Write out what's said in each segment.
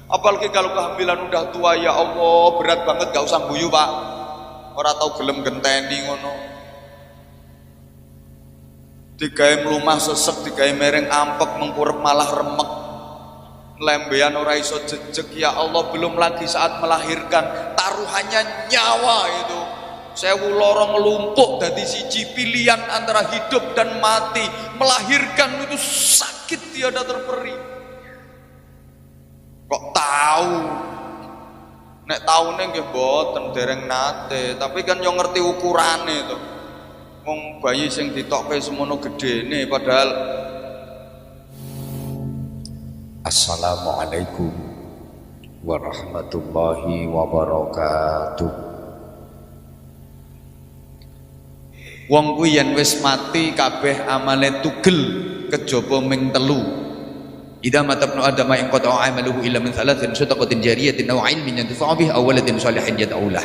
Apalagi kalau kehamilan udah tua, ya Allah berat banget, gak usah guyu Pak. Ora tau gelem genteni ngono. Digawe mlumah sesek, digawe mereng ampek, mengkurep malah remek. Lembean ora iso jejeg, ya Allah. Belum lagi saat melahirkan, taruhannya nyawa itu. 1000 lorong lumpuh dari siji, pilihan antara hidup dan mati. Melahirkan itu sakit tiada terperi. Kok tahu? Nek taune nggih mboten dereng nate, tapi kan yo ngerti ukurane to. Wong bayi sing ditokke semono gedene padahal. Assalamualaikum warahmatullahi wabarakatuh. Wong kuwi yen wis mati kabeh amale tugel kejaba ming telu. Idza matabnu adama in qata'a amaluhu illa min thalathin shadaqatin jariyatin aw 'ilmin yantafa'u bihi aw waladin shalihin yad'ulah.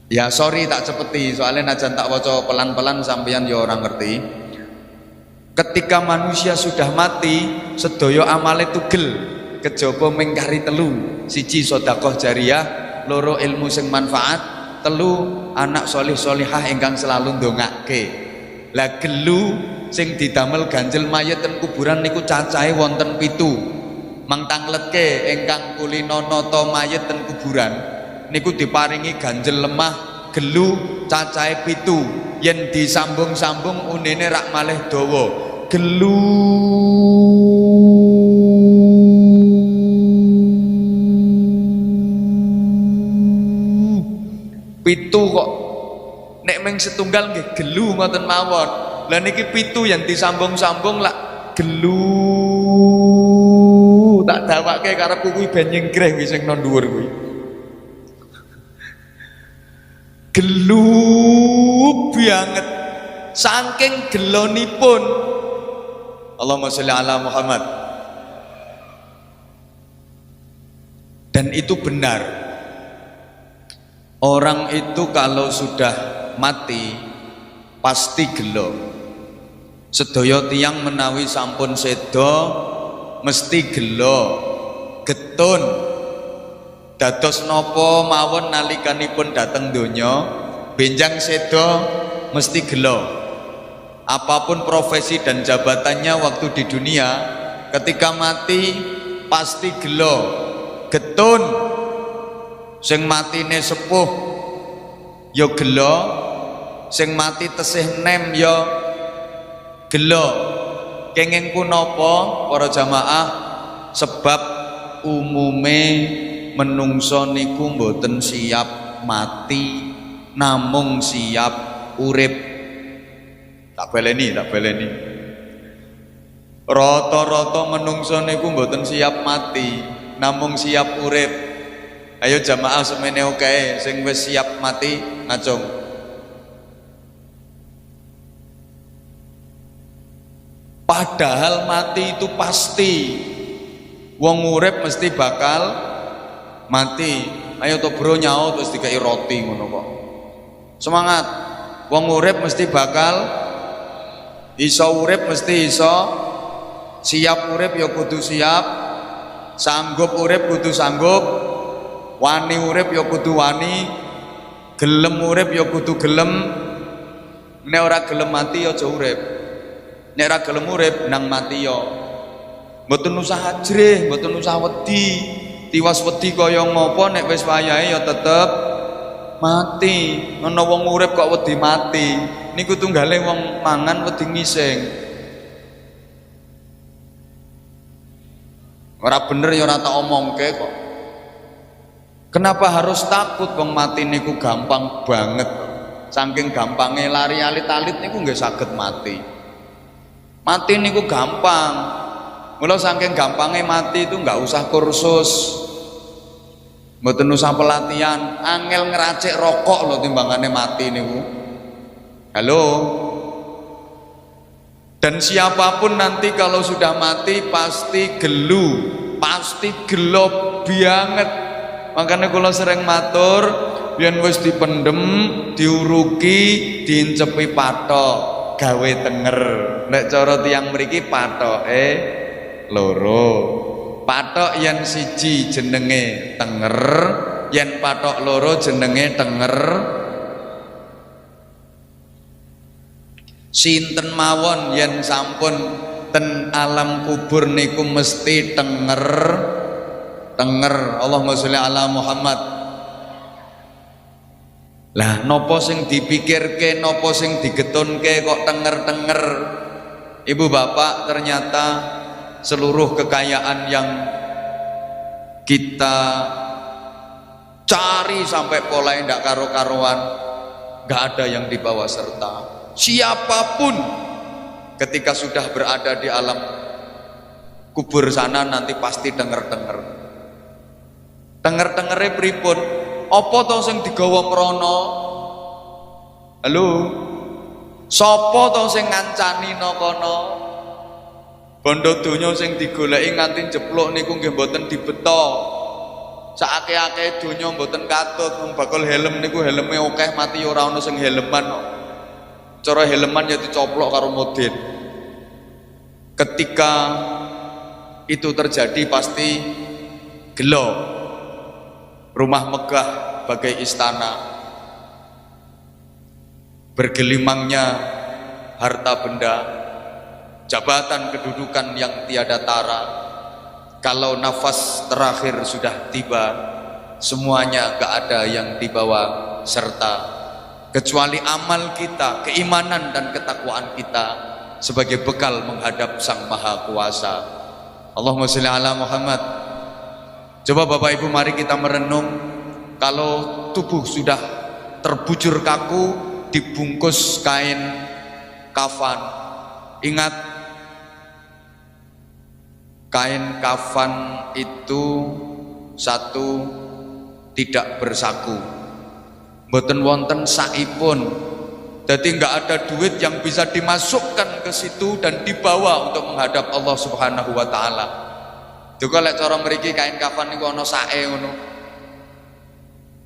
Ya sorry tak cepeti soalnya najan tak waca pelan-pelan sampeyan ya ora ngerti. Ketika manusia sudah mati, sedaya amale tugel kejaba ming kari telu. Siji sedekah jariyah, loro ilmu sing manfaat, telu anak solih solihah ingkang selalu ndongake. Lah gelu sing didamel ganjel mayit ten kuburan niku cacahe wonten 7. Mangtangletke ingkang kulina nata mayit ten kuburan niku diparingi ganjel lemah gelu cacahe 7. Yen disambung-sambung unene rak malih dawa. Gelu pitu kok. Nek meng setunggal nggih gelu ngoten mawon. Lah niki 7 yang disambung-sambung lak gelu. Tak dawake karepku kuwi ben nyengkreh kuwi sing nang dhuwur kuwi. Gelu banget saking gelonipun. Allahumma sholli ala Muhammad. Dan itu benar. Orang itu kalau sudah mati pasti gelo. Sedaya tiyang menawi sampun sedo mesti gelo, getun. Dados napa mawon nalikanipun dateng donya, benjang sedo mesti gelo. Apapun profesi dan jabatannya waktu di dunia, ketika mati pasti gelo, getun. Sing matine sepuh ya gelo, sing mati tesih nem ya gelo. Kenging punapa para jamaah? Sebab umume menungso niku mboten siap mati, namung siap urip. Tak baleni. Rata-rata menungso niku mboten siap mati, namung siap urip. Ayo jamaah semene oke, sing wis siap mati ngacung. Padahal mati itu pasti. Wong urip mesti bakal mati. Ayo to bro nyao terus dikai roti ngono kok. Semangat. Wong urip mesti bakal iso urip mesti iso. Siap urip ya kudu siap. Sanggup urip kudu sanggup. Wani urip ya kudu wani, gelem urip ya kudu gelem. Nek ora gelem mati ya aja urip. Nek ora gelem urip nang mati ya. Mboten usah ajrih, mboten usah wedi. Tiwas wedi kaya ngopo nek wis wayahe ya tetep mati. Ana wong urip kok wedi mati. Niku tunggale wong mangan wedi ngising. Ora bener ya ora tak omongke kok. Kenapa harus takut? Wong mati niku gampang banget. Saking gampangnya lari alit-alit niku nggak saged mati. Mati niku gampang. Mula saking gampangnya mati itu nggak usah kursus, mboten usah pelatihan. Angel ngeracik rokok loh timbangannya mati niku. Halo. Dan siapapun nanti kalau sudah mati pasti gelu, pasti gelo banget. Makanya kalau sering matur, biyen wis dipendem, diuruki, diincepi patok, gawe tenger. Nek cara tiyang mriki patoke loro. patok yen siji jenenge tenger, yen patok loro jenenge tenger. Sinten mawon yen sampun ten alam kubur niku mesti tenger. Allahumma sholli ala Muhammad. Lah nopo sing dipikirke, nopo sing digetunke kok tenger. Ibu bapak, ternyata seluruh kekayaan yang kita cari sampai pola ndak karo-karuan, nggak ada yang dibawa serta. Siapapun ketika sudah berada di alam kubur sana nanti pasti denger pripun? Apa to sing digawa mrono? Halo, sapa to sing ngancani kono? Bondo donya sing digoleki nganti jeplok niku nggih mboten dibeto. Saake-ake donya mboten katut, wong bakul helm niku helme akeh mati ora ana sing helman kok. Cara helman ya dicoplok karo modin. Ketika itu terjadi pasti gelo. Rumah megah bagai istana. Bergelimangnya harta benda, jabatan kedudukan yang tiada tara. Kalau nafas terakhir sudah tiba, semuanya gak ada yang dibawa serta kecuali amal kita, keimanan dan ketakwaan kita sebagai bekal menghadap Sang Maha Kuasa. Allahumma sholli ala Muhammad. Coba Bapak Ibu mari kita merenung, kalau tubuh sudah terbujur kaku dibungkus kain kafan. Ingat, kain kafan itu satu tidak bersaku, mboten wonten saipun. Jadi nggak ada duit yang bisa dimasukkan ke situ dan dibawa untuk menghadap Allah Subhanahu wa taala. Juga lek cara mriki kain kafan niku ana sae ngono.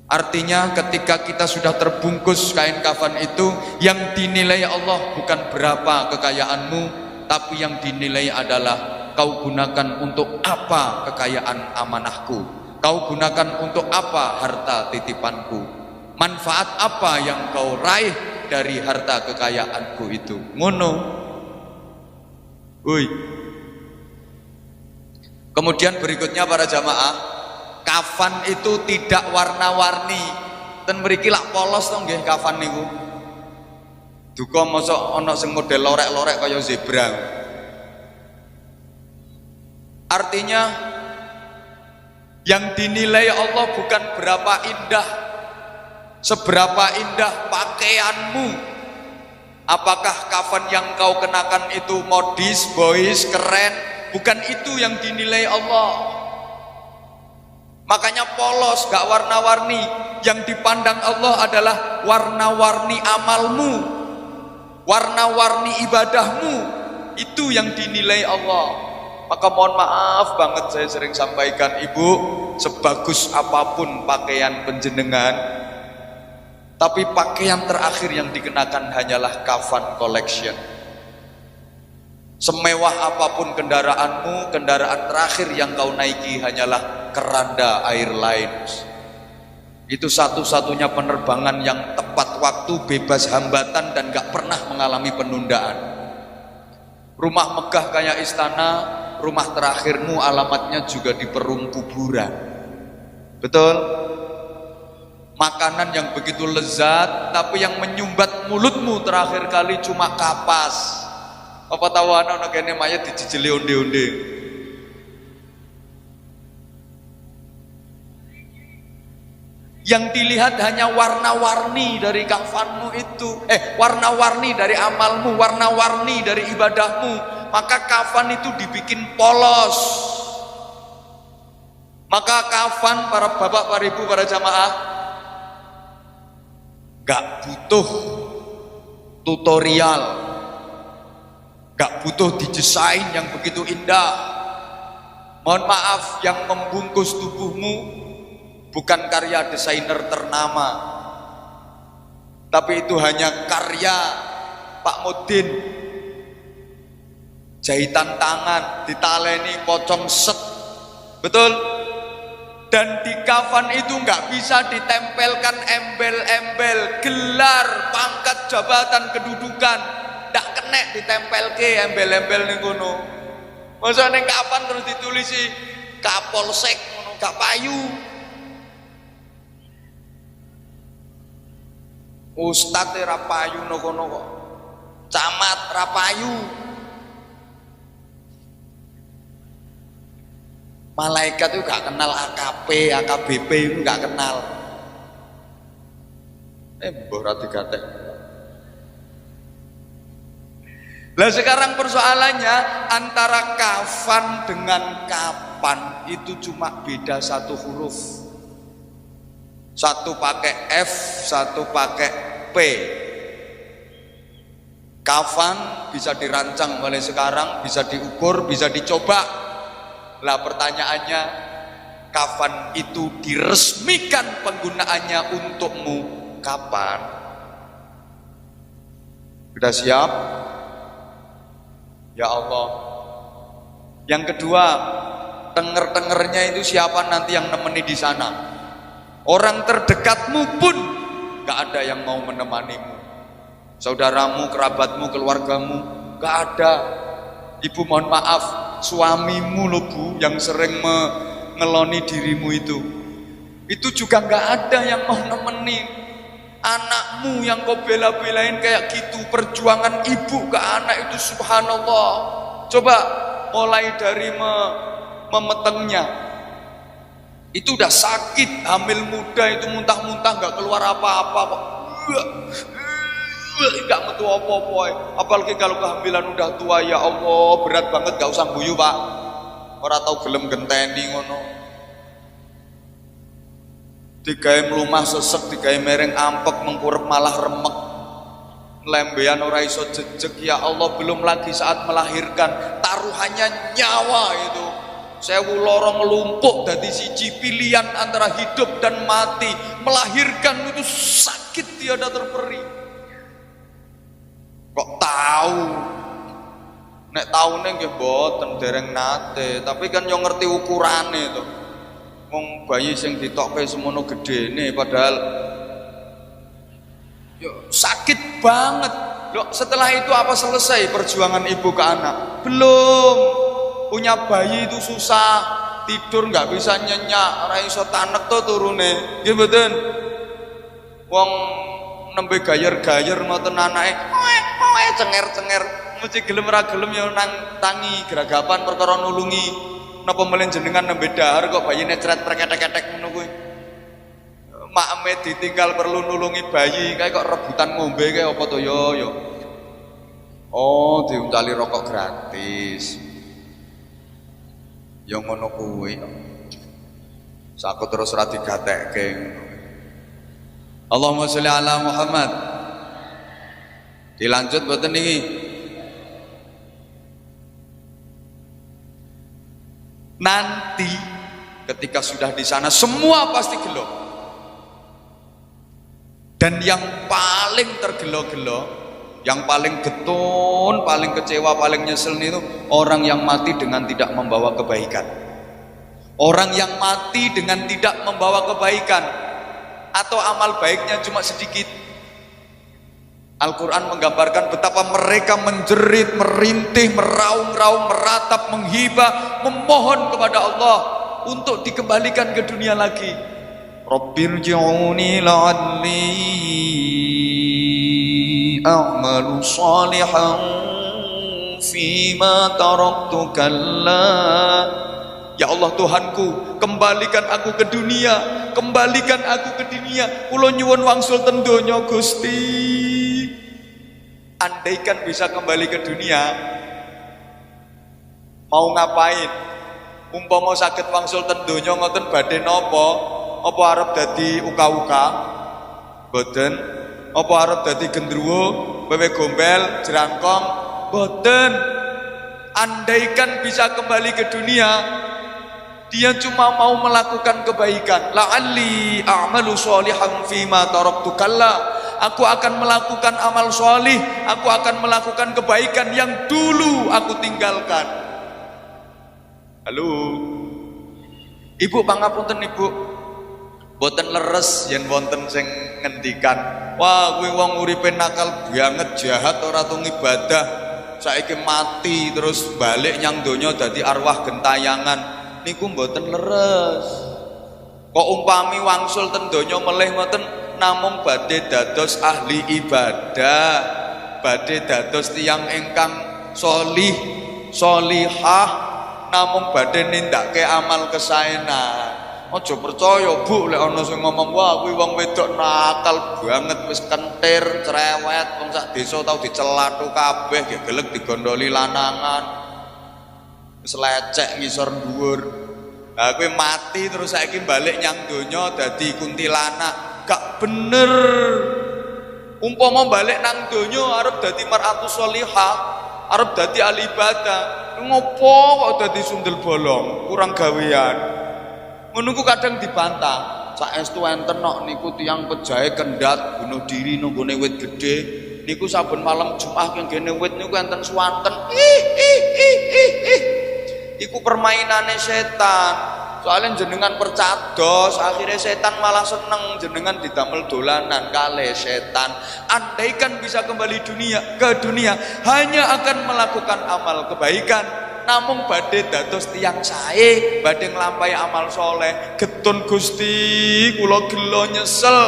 Artinya ketika kita sudah terbungkus kain kafan itu, yang dinilai Allah bukan berapa kekayaanmu, tapi yang dinilai adalah kau gunakan untuk apa kekayaan amanahku, kau gunakan untuk apa harta titipanku, manfaat apa yang kau raih dari harta kekayaanku itu. Ngono. Woi. Kemudian berikutnya para jamaah, kafan itu tidak warna-warni. Dan mriki lak polos to nggih kafan niku. Duka mosok ana sing model lorek-lorek kaya zebra. Artinya yang dinilai Allah bukan berapa indah, seberapa indah pakaianmu. Apakah kafan yang kau kenakan itu modis, boys, keren? Bukan itu yang dinilai Allah. Makanya polos, gak warna-warni. Yang dipandang Allah adalah warna-warni amalmu, warna-warni ibadahmu. Itu yang dinilai Allah. Maka mohon maaf banget saya sering sampaikan, Ibu, sebagus apapun pakaian penjenengan, tapi pakaian terakhir yang dikenakan hanyalah kafan collection. Semewah apapun kendaraanmu, kendaraan terakhir yang kau naiki hanyalah keranda Airlines. Itu satu-satunya penerbangan yang tepat waktu, bebas hambatan, dan gak pernah mengalami penundaan. Rumah megah kayak istana, rumah terakhirmu alamatnya juga di perung kuburan. Betul? Makanan yang begitu lezat, tapi yang menyumbat mulutmu terakhir kali cuma kapas. Apa tahu anak kene mayat dijijeli onde-onde. Yang dilihat hanya warna-warni dari kafanmu itu, warna-warni dari amalmu, warna-warni dari ibadahmu. Maka kafan itu dibikin polos. Maka kafan, para bapak, para ibu, para jamaah, gak butuh tutorial, gak butuh didesain yang begitu indah. Mohon maaf, yang membungkus tubuhmu bukan karya desainer ternama, tapi itu hanya karya Pak Mudin. Jahitan tangan, ditaleni pocong set, Betul? Dan di kafan itu nggak bisa ditempelkan embel-embel, gelar, pangkat, jabatan, kedudukan. Nggak kena ditempelke embel-embel ning kono. Masa ning kafan terus ditulisi Kapolsek ngono gak payu. Ustad ra payu no kono kok. Camat ra payu. Malaikat itu gak kenal AKP, AKBP itu gak kenal. Mbah ra digatek. Lah sekarang persoalannya antara kafan dengan kapan itu cuma beda satu huruf. Satu pakai F, satu pakai P. Kafan bisa dirancang mulai sekarang, bisa diukur, bisa dicoba. Lah pertanyaannya, kafan itu diresmikan penggunaannya untukmu kapan? Sudah siap? Ya Allah. Yang kedua, tenger-tengernya itu siapa nanti yang nemeni di sana? Orang terdekatmu pun gak ada yang mau menemanimu. Saudaramu, kerabatmu, keluargamu, gak ada. Ibu mohon maaf, suamimu loh Bu yang sering mengeloni dirimu itu juga nggak ada yang mau nemenin. Anakmu yang kau bela-belain kayak gitu, perjuangan ibu ke anak itu subhanallah. Coba mulai dari memetengnya, itu udah sakit, hamil muda itu muntah-muntah nggak keluar apa-apa kok. Enggak metu apa-apa, apalagi kalau kehamilan udah tua, ya Allah berat banget, gak usah guyu Pak. Ora tau gelem genteni ngono. Digawe mlumah sesek, digawe mereng ampek, mengkurep malah remek. Lembean ora iso jejeg, ya Allah, belum lagi saat melahirkan, taruhannya nyawa itu. 1000 lorong lumpuh dadi siji, pilihan antara hidup dan mati. Melahirkan itu sakit tiada terperi. Kok tahu? Nek taune nggih mboten dereng nate, tapi kan yo ngerti ukurane to. Wong bayi sing ditokke semono gedene padahal yo sakit banget. Loh, setelah itu apa selesai perjuangan ibu ke anak? Belum. Punya bayi itu susah, tidur nggak bisa nyenyak, ora iso tanek to turune. Nggih mboten? Wong nembe gayer-gayer ngoten anake cenger-cenger mesti gelem ra gelem ya nang tangi geragapan perkara nulungi. Napa melen jenengan nembe dahar kok bayine cret preketek-ketek ngono kuwi. Makme ditinggal perlu nulungi bayi kae kok rebutan ngombe kae apa to yo. Oh, diuncali rokok gratis. Ya ngono kuwi. Saku terus ra digatekke. Allahumma sholli ala Muhammad. Dilanjut mboten niki. Nanti ketika sudah di sana semua pasti gelo. Dan yang paling tergelo-gelo, yang paling getun, paling kecewa, paling nyesel itu orang yang mati dengan tidak membawa kebaikan. Orang yang mati dengan tidak membawa kebaikan atau amal baiknya cuma sedikit. Al-Quran menggambarkan betapa mereka menjerit, merintih, meraung-raung, meratap, menghibah, memohon kepada Allah untuk dikembalikan ke dunia lagi. Rabbirji'uni la'alli a'malu salihan fima taraktu kalla. Ya Allah Tuhanku, kembalikan aku ke dunia, kembalikan aku ke dunia. Kula nyuwun wangsul ten donya Gusti. Andaikan bisa kembali ke dunia, mau ngapain? Umpama saged wangsul ten donya ngoten badhe napa? Apa arep dadi uka-uka? Boten. Apa arep dadi gendruwo, wewe gombel, jerangkong? Boten. Andaikan bisa kembali ke dunia, dia cuma mau melakukan kebaikan. La'alli a'malu sholihan fima taraktu kalla. Aku akan melakukan amal solih, aku akan melakukan kebaikan yang dulu aku tinggalkan. Halo, Ibu pangapunten Ibu, boten leres yen wonten sing ngendikan, wah kuwi wong uripe nakal banget, jahat ora tau ibadah, saiki mati terus balik nyang donya dadi arwah gentayangan. Niku boten leres. Kok umpami wangsul ten donya melih ngoten namung badhe dados ahli ibadah, badhe dados tiyang ingkang sholih sholihah, namung badhe nindakake amal kesaenan. Aja percaya Bu lek ana sing ngomong wah kuwi wong wedok nakal banget wis kentir cerewet wong sak desa tau dicelathu kabeh ge gelek digondoli lanangan wis lecek ngisor dhuwur. Lah kowe mati terus saiki balik nyang donya dadi kuntilanak, gak bener. Umpama balik nang donya arep dadi mar'atus sholihah, arep dadi ahli ibadah, ngopo kok dadi sundel bolong, kurang gawean. Menunggu kadang dibantah, saestu enten nok niku tiyang pejahe kendhat bunuh diri nang gone wit gedhe. Niku saben malam Jumat yang gene wit niku enten swanten. Iku permainane setan. Soalnya jenengan percados, akhirnya setan malah seneng jenengan didamel dolanan kali setan. Andaikan bisa kembali ke dunia, hanya akan melakukan amal kebaikan, namung badhe dados tiyang sae, badhe nglampahi amal soleh. Getun Gusti, kula gelo nyesel.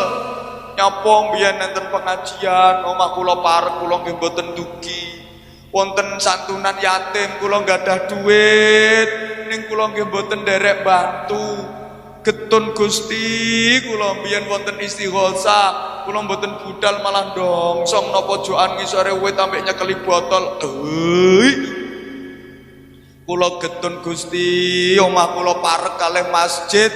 Nyapa mbiyen nenten pengajian, omah kula parek kula nggih mboten dugi. Wonten santunan yatim kula gadah duit, ning kula nggih mboten nderek bantu. Getun Gusti, kula mbiyen wonten istighosa, kula mboten budal malah ndongsong napa jokan ngisore wit ambek nyekeli botol. Kula getun Gusti, omah kula parek kalih masjid,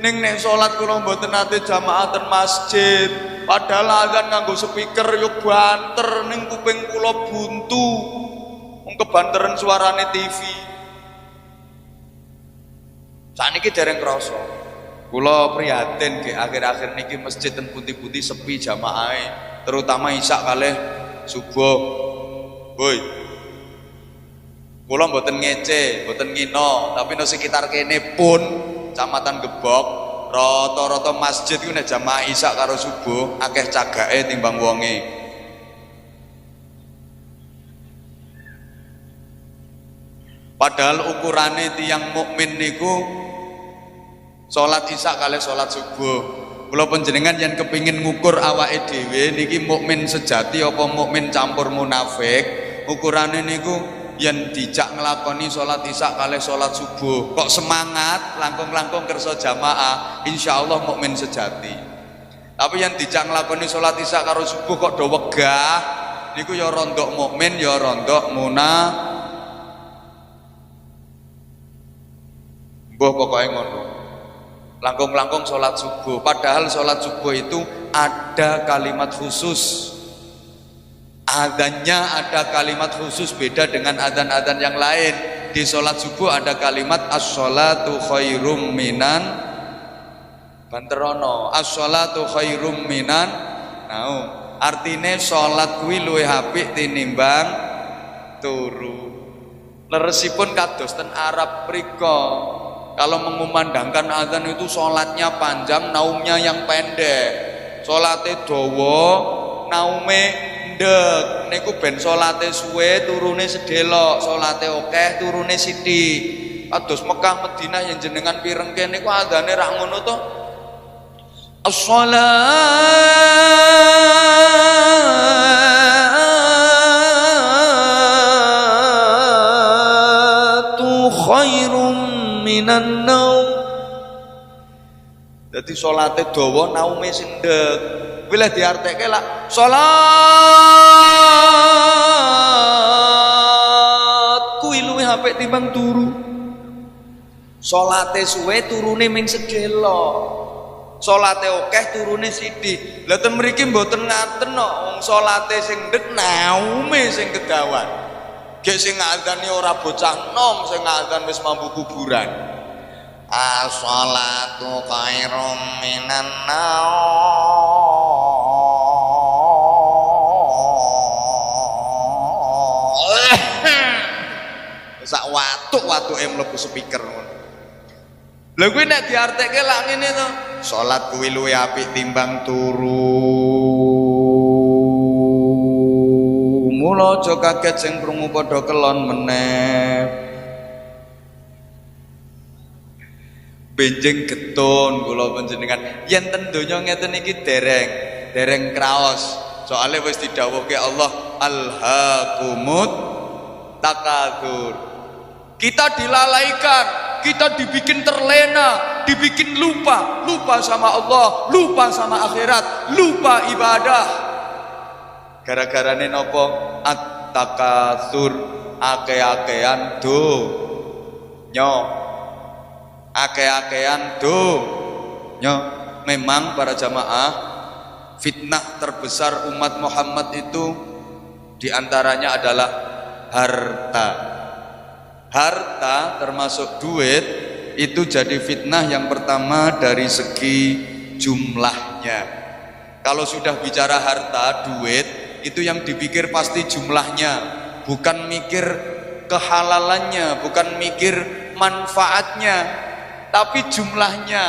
ning nek salat kula mboten nate jamaah ten masjid. Padahal azan nganggo speaker yo banter ning kuping kula buntu. Wong kebanteran suarane TV. Saniki dereng krasa. Kula prihatin nggih akhir-akhir niki masjid ten pundi-pundi sepi jamaahe, terutama isya kalih subuh. Woi. Kula mboten ngece, mboten ngino, tapi no sekitar kene pun Kecamatan Gebok, rata-rata masjid ku nek jamaah isya karo subuh akeh cagake timbang wonge. Padahal ukurane tiyang mukmin niku salat isya kalih salat subuh. Kula panjenengan yen kepingin ngukur awake dhewe niki mukmin sejati apa mukmin campur munafik, ukurane niku yen dijak nglakoni salat isya kalih salat subuh kok semangat langkung-langkung kersa jamaah, insyaallah mukmin sejati. Tapi yen dijak nglakoni salat isya karo subuh kok do wegah niku ya rondok mukmin ya rondok mbuh pokoke ngono. Langkung-langkung salat subuh, padahal salat subuh itu ada kalimat khusus. Adzannya ada kalimat khusus beda dengan adzan-adzan yang lain. Di sholat subuh ada kalimat as-sholatu khairum minan banterono, as-sholatu khairum minan naum. Artine sholat kuwi luwih apik tinimbang turu. Leresipun kados ten Arab priko. Kalau mengumandangkan adzan itu sholatnya panjang, naumnya yang pendek. Sholatnya dawa, naume ndek. Niku ben salate suwe turune sedelok, salate akeh turune sithik. Kados Mekah Madinah yang jenengan pirengke niku adzane rak ngono to. As-shalatu khairum minan naum. Dadi salate dawa naume sindek. Kuwi lek diartekke lak salat kuwi luwih apik timbang turu. Salate suwe turune ming sedelo. Salate akeh turune sithik. Lah ten mriki mboten ngaten kok. Wong salate sing ndek naume sing kedawan. Gek sing ngadzani ora bocah nom, sing ngadzan wis mambu kuburan. As-shalatu khairum minan naum. Sak watuk-watuke mlebu speaker ngono. Lha kuwi nek diartekke lak ngene to. Salat kuwi luwih apik timbang turu. Mula aja kaget sing krungu padha kelon meneh. Benjing getun kula panjenengan yen ten donya ngeten iki dereng kraos. Soale wis didhawuhke Allah alhaakumut takatsur. Kita dilalaikan, kita dibikin terlena, dibikin lupa sama Allah, lupa sama akhirat, lupa ibadah. Gara-garane napa? At-takatsur, ake-akean donya. Ake-akean donya. Memang para jamaah, fitnah terbesar umat Muhammad itu diantaranya adalah harta. Harta termasuk duit itu jadi fitnah yang pertama dari segi jumlahnya. Kalau sudah bicara harta, duit, itu yang dipikir pasti jumlahnya, bukan mikir kehalalannya, bukan mikir manfaatnya, tapi jumlahnya.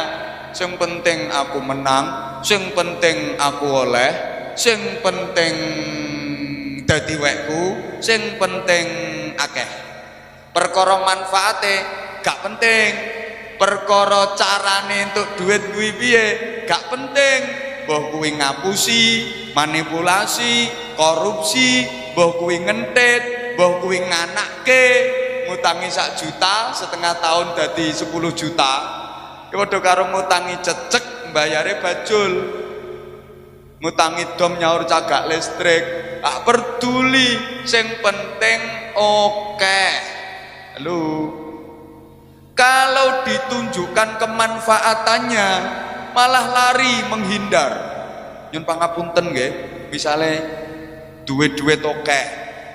Sing penting aku menang, sing penting aku oleh, sing penting dadi wekku, sing penting akeh. Perkara manfaate gak penting, perkara carane entuk duit kuwi piye gak penting. Mbah kuwi ngapusi, manipulasi, korupsi, mbah kuwi ngentit, mbah kuwi nganakke, ngutangi 1 juta setengah tahun dadi 10 juta. Ki padha karo ngutangi cecek mbayare bajul. Ngutangi dom nyaur cagak listrik, gak peduli, sing penting oke. Halo. Kalau ditunjukkan kemanfaatannya malah lari menghindar. Nyun pangapunten nggih, misale duit-duit oke,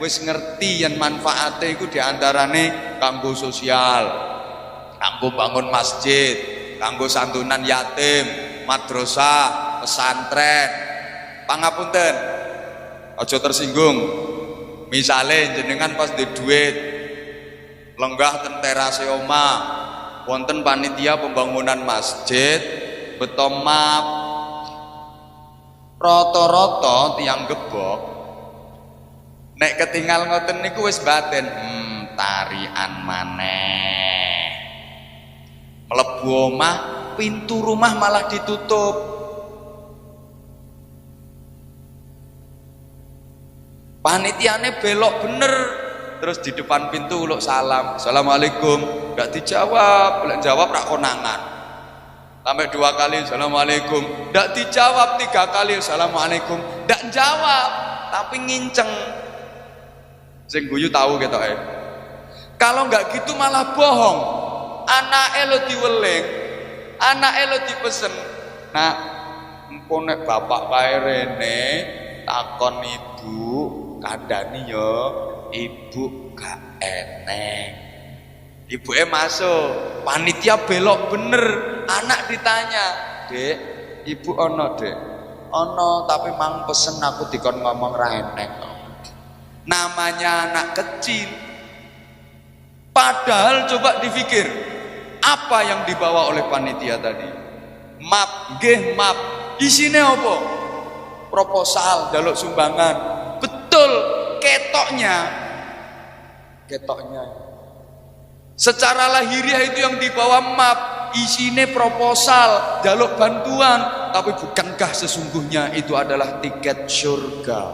wis ngerti yen manfaate iku diantarane kanggo sosial, kanggo bangun masjid, kanggo santunan yatim, madrasah, pesantren. Pangapunten, aja tersinggung. Misale jenengan pas di duit lenggah ten terase omah, wonten panitia pembangunan masjid, beto map, rata-rata tiang gebok, nek ketinggal ngoten niku wis batin, tarian maneh. Mlebu omah, pintu rumah malah ditutup. Panitiane belok bener. Terus di depan pintu uluk salam, assalamualaikum, gak dijawab, lek jawab rak konangan. Sampai 2 kali assalamualaikum, gak dijawab, 3 kali assalamualaikum, gak jawab, tapi nginceng. Sing guyu tahu ketoke. Kalau gak gitu malah bohong. Anake lo diweling, anake lo dipesen. Nah, engko nek bapak kae rene takon ibu, kandhani yo ibu gak enek. Ibuke masuk, panitia belok bener, anak ditanya, "Dek, ibu ono, Dek?" "Ono, tapi mang pesen aku dikon ngomong ra enek." Namanya anak kecil. Padahal coba dipikir, apa yang dibawa oleh panitia tadi? Map, nggih map. Isine apa? Proposal, jaluk sumbangan. Betul, ketoknya secara lahiriah itu yang dibawa map, isine proposal, jaluk bantuan, tapi bukankah sesungguhnya itu adalah tiket surga?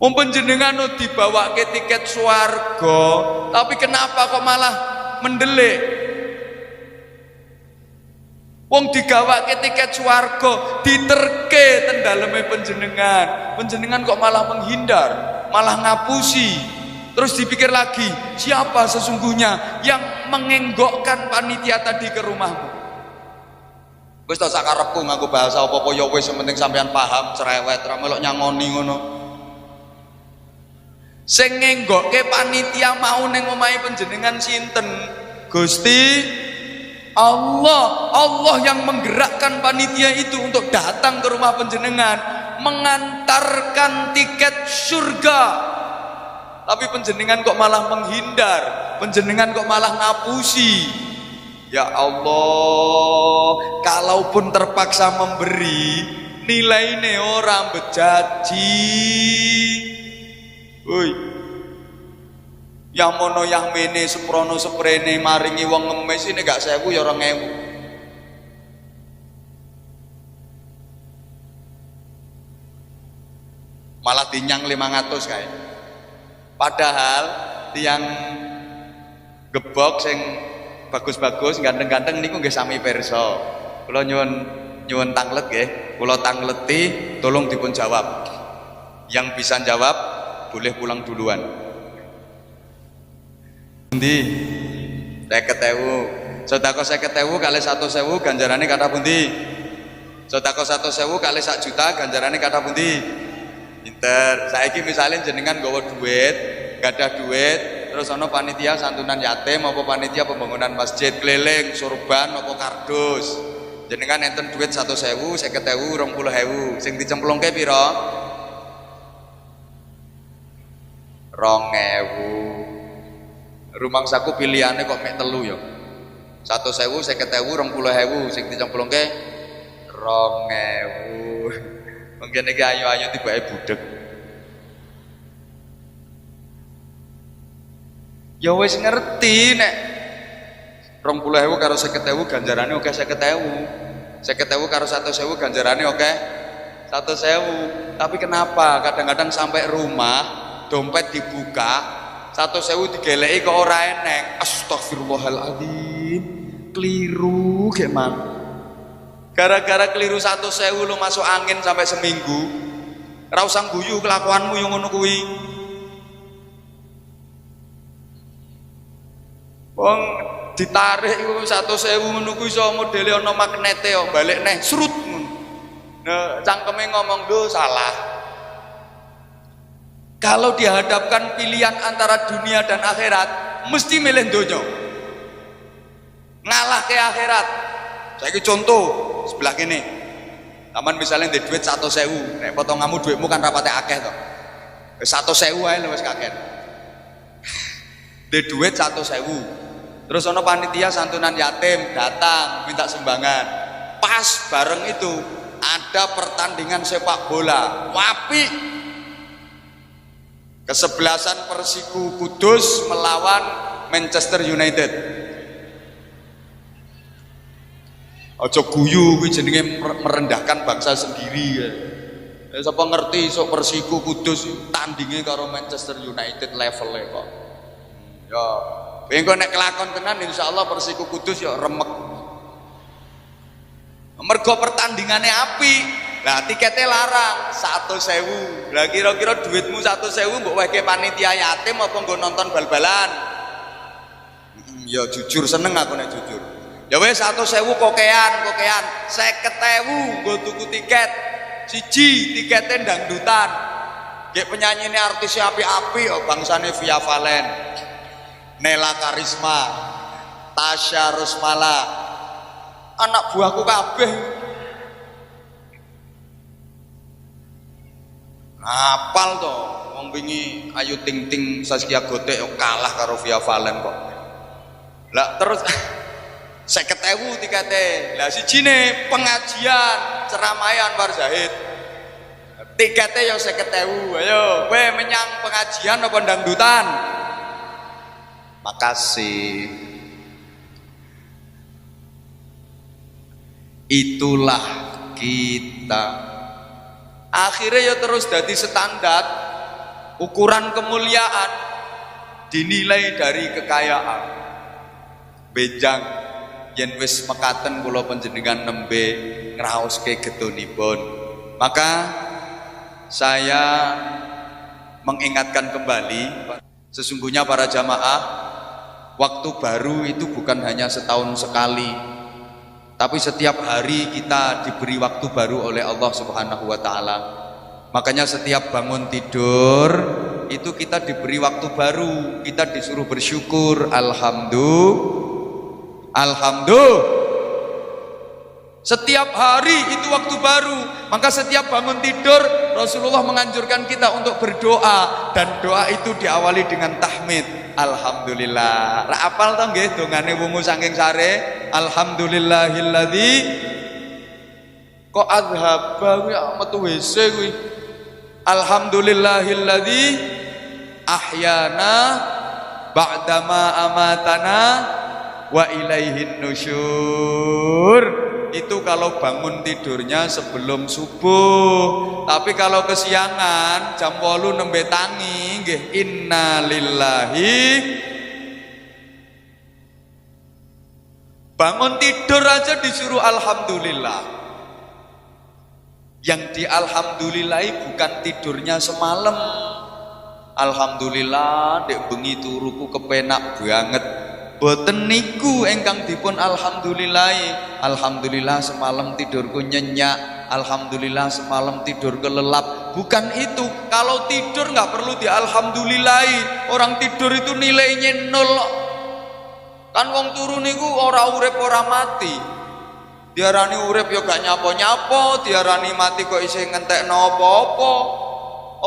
Panjenengan dibawa ke tiket swarga, tapi kenapa kok malah mendelik? Wong digawake tiket swarga, diterke ten daleme panjenengan kok malah menghindar, malah ngapusi. Terus dipikir lagi, siapa sesungguhnya yang mengenggokkan panitia tadi ke rumahmu? Wis tak sakarepku nganggo bahasa apa-apa ya wis, penting sampean paham, cerewet, ra melok nyangoni ngono. Sing ngenggokke panitia mau ning omahe panjenengan sinten? Gusti Allah. Allah yang menggerakkan panitia itu untuk datang ke rumah panjenengan, mengantarkan tiket surga. Tapi panjenengan kok malah menghindar, panjenengan kok malah ngapusi. Ya Allah, kalaupun terpaksa memberi, nilainya orang bejaji. Woi, yang mono yang mene seprono seprene maringi wong ngemis ini gak 1000 ya 2000. Malah dinyang 500 kae. Padahal tiang gebok sing bagus-bagus ganteng-ganteng niku nggih sami pirsa. Kula nyuwun tanglet nggih, kula tangleti tolong dipun jawab. Yang bisa jawab boleh pulang duluan. Endi? 50.000. Sedekah 50.000 kali 100.000 ganjarane kathah pundi? Sedekah 100.000 kali 1 juta ganjarane kathah pundi? Pinter. Saiki misalnya jenengan nggawa duit, gak ada duit, terus ana panitia santunan yatim apa panitia pembangunan masjid keliling sorban apa kardus. Jenengan enten duit 100.000, 50.000, 20.000. Sing dicemplungke pira? 2.000. Rumangsaku pilihane kok mek 3 ya. 100.000, 50.000, 20.000 sing dicemplungke 2.000. Mungkin iki ayu-ayu tibake budek. Ya wis ngerti nek 20.000 karo 50.000 ganjarane oke 50.000. 50.000 karo 100.000 ganjarane oke 100.000. Tapi kenapa kadang-kadang sampai rumah dompet dibuka 100.000 digeleki kok ora eneng. Astagfirullahaladzim. Keliru gimana? Gara-gara keliru 100.000 lu masuk angin sampai seminggu. Ora usah guyu kelakuanmu yang ngono kuwi. Wong ditarik iku 100.000 ngono kuwi iso modele ana magnete kok balik neh srut ngono. Nah, cangkeme ngomong do salah. Kalau dihadapkan pilihan antara dunia dan akhirat, mesti milih donya. Ngalah ke akhirat. Saiki contoh sebelah kene. Taman misalnya ndek duit 100.000, nek potonganmu duitmu kan rapate akeh to. Wis 100.000 ae wis kakek. Ndek duit 100.000. Terus ana panitia santunan yatim datang minta sumbangan. Pas bareng itu ada pertandingan sepak bola. Wapi. Kesebelasan Persiku Kudus melawan Manchester United. Aja guyu kuwi jenenge merendahkan bangsa sendiri ya. Sapa ngerti sok Persiku Kudus tandinge karo Manchester United levelnya kok. Ya, engko nek kelakon tenan insyaallah Persiku Kudus ya remek. Mergo pertandingane apik. Lah tiketnya larang 100.000. Lah kira-kira duitmu 100.000 mbok wehke panitia yatim apa nggo nonton bal-balan? Ya jujur seneng aku nek jujur. Ya wis 100.000 kokean 50.000 nggo tuku tiket. Siji tiketnya dangdutan. Kayak penyanyi ini artisnya api-api oh, bangsane Via Valen, Nela Karisma, Tasya Rusmala, anak buahku kabeh. Apal to wong wingi Ayu Ting Ting Zaskia Gotik kalah karo Via Valen kok. Lah terus 50.000 tiketnya. Lah sijine pengajian ceramah Anwar Zahid. Tiketnya yang 50.000. Ayo, kowe menyang pengajian apa dangdutan? Makasih. Itulah kita. Akhirnya ya terus jadi standar ukuran kemuliaan dinilai dari kekayaan. Bejang yen wis mekaten kula panjenengan nembe ngraoske gedonipun. Maka saya mengingatkan kembali sesungguhnya para jamaah, waktu baru itu bukan hanya setahun sekali, tapi setiap hari kita diberi waktu baru oleh Allah Subhanahu wa taala. Makanya setiap bangun tidur itu kita diberi waktu baru, kita disuruh bersyukur. Alhamdulillah. Setiap hari itu waktu baru. Maka setiap bangun tidur Rasulullah menganjurkan kita untuk berdoa, dan doa itu diawali dengan tahmid. Alhamdulillah. Ra apal to nggih dongane wungu saking sare? Alhamdulillahilladzi kok adhaba kuwi metu WC kuwi. Alhamdulillahilladzi ahyana ba'dama amatana wa ilaihin nusyur. Itu kalau bangun tidurnya sebelum subuh. Tapi kalau kesiangan jam 8 nembe tangi nggih innalillahi. Bangun tidur aja disuruh alhamdulillah. Yang di alhamdulillahi bukan tidurnya semalam. Alhamdulillah dek bengi turuku kepenak banget. Boten niku engkang dipun alhamdulillahi. Alhamdulillah semalam tidurku nyenyak. Alhamdulillah semalam tidur kelelap. Bukan itu. Kalau tidur nggak perlu di alhamdulillahi. Orang tidur itu nilainya 0. Kan wong turu niku ora urip ora mati. Diarani urip ya gak nyapo-nyapo, diarani mati kok isih ngentekno apa-apa.